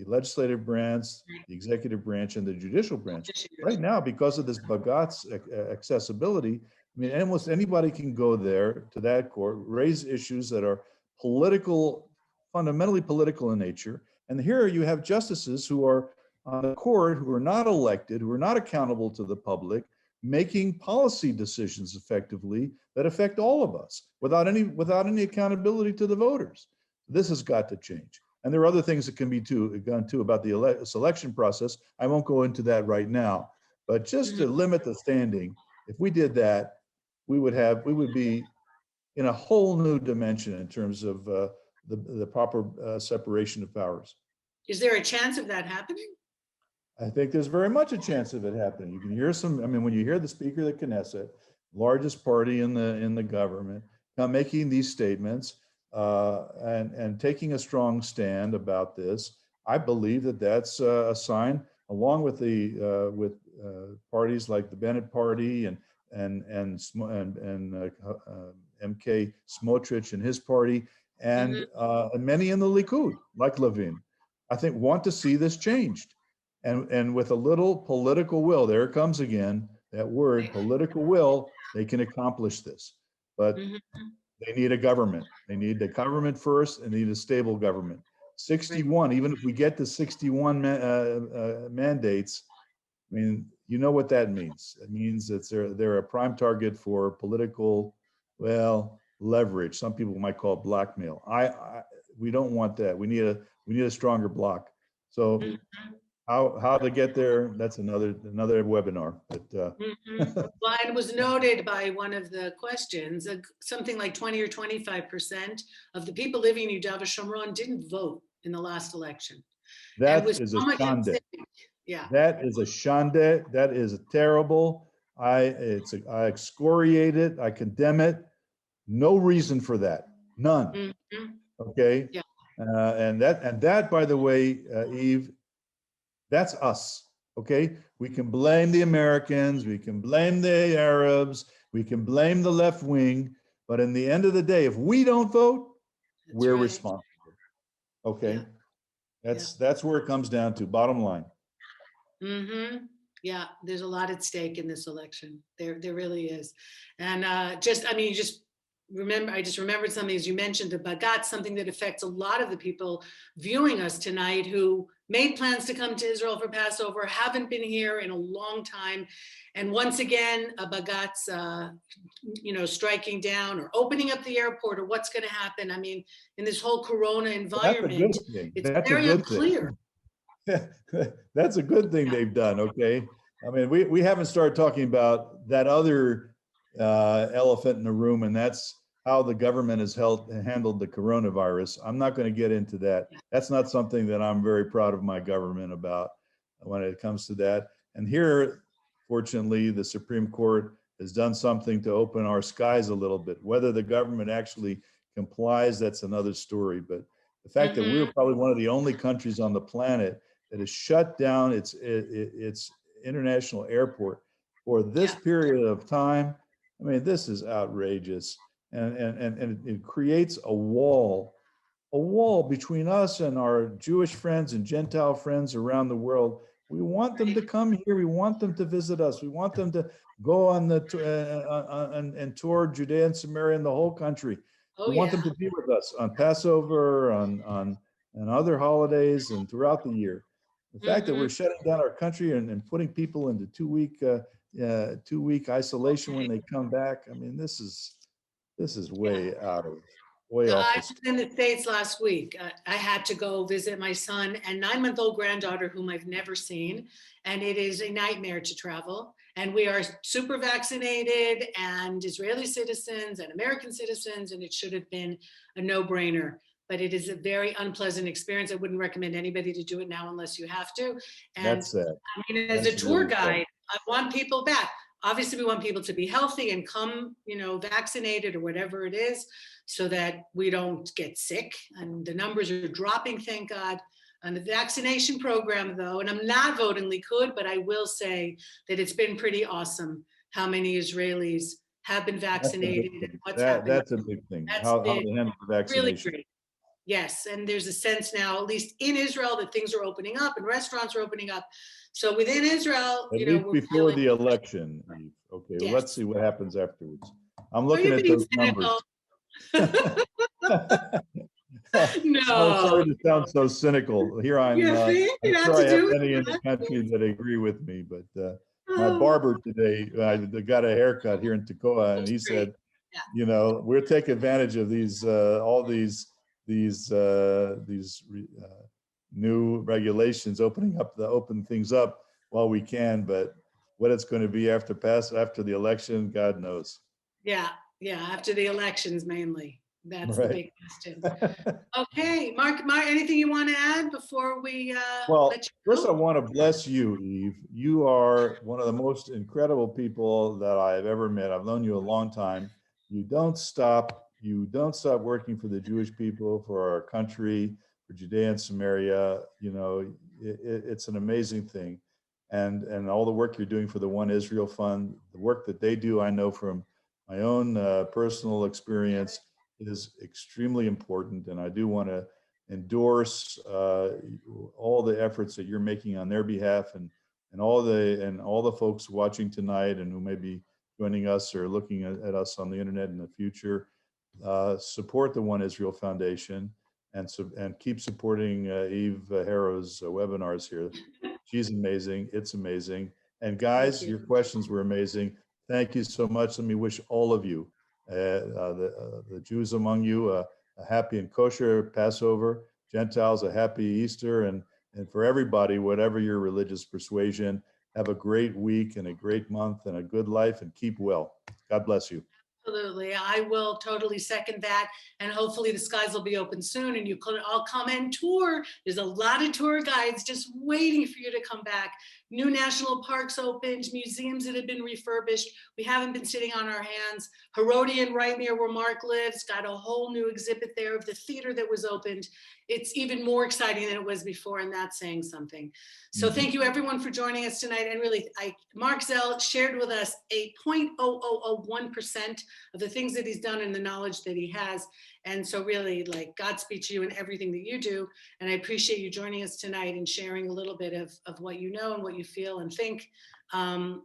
legislative branch, the executive branch, and the judicial branch. Right now, because of this bagatz accessibility, I mean, almost anybody can go there to that court, raise issues that are political, fundamentally political in nature. And here you have justices who are on the court, who are not elected, who are not accountable to the public, making policy decisions effectively that affect all of us without any accountability to the voters. This has got to change. And there are other things that can be done too about the selection process. I won't go into that right now, but just to limit the standing, if we did that, we would be in a whole new dimension in terms of the proper separation of powers. Is there a chance of that happening? I think there's very much a chance of it happening. You can hear when you hear the Speaker of the Knesset, largest party in the government, now making these statements and taking a strong stand about this, I believe that that's a sign, along with parties like the Bennett Party and MK Smotrich and his party, and many in the Likud, like Levin, I think want to see this changed. And with a little political will, there it comes again, that word, political will, they can accomplish this. But they need a government. They need a government first, and they need a stable government. 61, even if we get to 61 mandates, I mean, you know what that means. It means that they're a prime target for political, leverage. Some people might call it blackmail. We don't want that. We need a stronger bloc. So how to get there, that's another webinar. But well, it was noted by one of the questions, something like 20 or 25% of the people living in Yudav Shomron didn't vote in the last election. That is a shande. Yeah. That is a shande. That is terrible. I excoriate it. I condemn it. No reason for that. None. Okay. Yeah. And that, by the way, Eve, that's us. Okay. We can blame the Americans. We can blame the Arabs. We can blame the left wing. But in the end of the day, if we don't vote, we're responsible. Okay. Yeah. That's where it comes down to, bottom line. Yeah, there's a lot at stake in this election. There really is. And I just remembered something as you mentioned the bagatz, something that affects a lot of the people viewing us tonight who made plans to come to Israel for Passover, haven't been here in a long time. And once again, a bagatz, striking down or opening up the airport, or what's going to happen. I mean, in this whole Corona environment, it's very unclear. That's a good thing they've done. Okay. I mean, we haven't started talking about that other elephant in the room, and that's how the government has handled the coronavirus. I'm not going to get into that. That's not something that I'm very proud of my government about when it comes to that. And here, fortunately, the Supreme Court has done something to open our skies a little bit. Whether the government actually complies, that's another story. But the fact that we're probably one of the only countries on the planet that has shut down its international airport for this period of time, I mean, this is outrageous. And it creates a wall between us and our Jewish friends and Gentile friends around the world. We want them to come here. We want them to visit us. We want them to go on and tour Judea and Samaria and the whole country. We want them to be with us on Passover, on other holidays, and throughout the year. The fact that we're shutting down our country and putting people into 2-week isolation when they come back, I mean, this is way off. I was in the States last week. I had to go visit my son and 9-month-old granddaughter, whom I've never seen, and it is a nightmare to travel. And we are super vaccinated, and Israeli citizens and American citizens, and it should have been a no-brainer. But it is a very unpleasant experience. I wouldn't recommend anybody to do it now unless you have to. And That's it. I mean, as a tour guide, I want people back. Obviously, we want people to be healthy and come, vaccinated or whatever it is, so that we don't get sick. And the numbers are dropping, thank God. On the vaccination program, though, and I'm not voting Likud, but I will say that it's been pretty awesome how many Israelis have been vaccinated and what's happening. That's a big thing. That's How been they handle the vaccination. Really great. Yes, and there's a sense now, at least in Israel, that things are opening up and restaurants are opening up. So within Israel, at least before the election, Eve. Okay, yes. Well, let's see what happens afterwards. I'm looking at those numbers. No. I'm sorry to sound so cynical. Here I'm sure I have many in the country that agree with me, but my barber today, I got a haircut here in Toccoa, and he said, we'll take advantage of these all these new regulations, open things up while we can, but what it's going to be after the election, God knows. Yeah, after the elections mainly. That's right. The big question. Okay, Mark, anything you want to add before we well, first I want to bless you, Eve. You are one of the most incredible people that I've ever met. I've known you a long time. You don't stop working for the Jewish people, for our country, for Judea and Samaria. It's an amazing thing. And all the work you're doing for the One Israel Fund, the work that they do, I know from my own personal experience, is extremely important, and I do want to endorse all the efforts that you're making on their behalf, and all the folks watching tonight and who may be joining us or looking at us on the internet in the future. Support the One Israel Foundation and keep supporting Eve Harrow's webinars here. She's amazing. It's amazing. And guys, your questions were amazing. Thank you so much. Let me wish all of you, the Jews among you, a happy and kosher Passover, Gentiles a happy Easter, and for everybody, whatever your religious persuasion, have a great week and a great month and a good life, and keep well. God bless you. Absolutely. I will totally second that. And hopefully the skies will be open soon and you can all come and tour. There's a lot of tour guides just waiting for you to come back. New national parks opened, museums that have been refurbished. We haven't been sitting on our hands. Herodian, right near where Mark lives, got a whole new exhibit there of the theater that was opened. It's even more exciting than it was before, and that's saying something. So thank you everyone for joining us tonight. And really, Marc Zell shared with us a 0.0001% of the things that he's done and the knowledge that he has. And so really, Godspeed to you in everything that you do. And I appreciate you joining us tonight and sharing a little bit of what you know and what you feel and think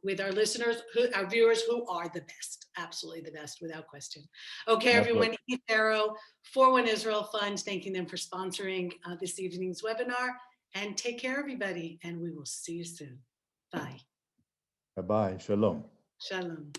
with our listeners, our viewers, who are the best, absolutely the best, without question. Okay, everyone, Eve Harow, for One Israel Fund, thanking them for sponsoring this evening's webinar. And take care, everybody, and we will see you soon. Bye. Bye-bye. Shalom. Shalom.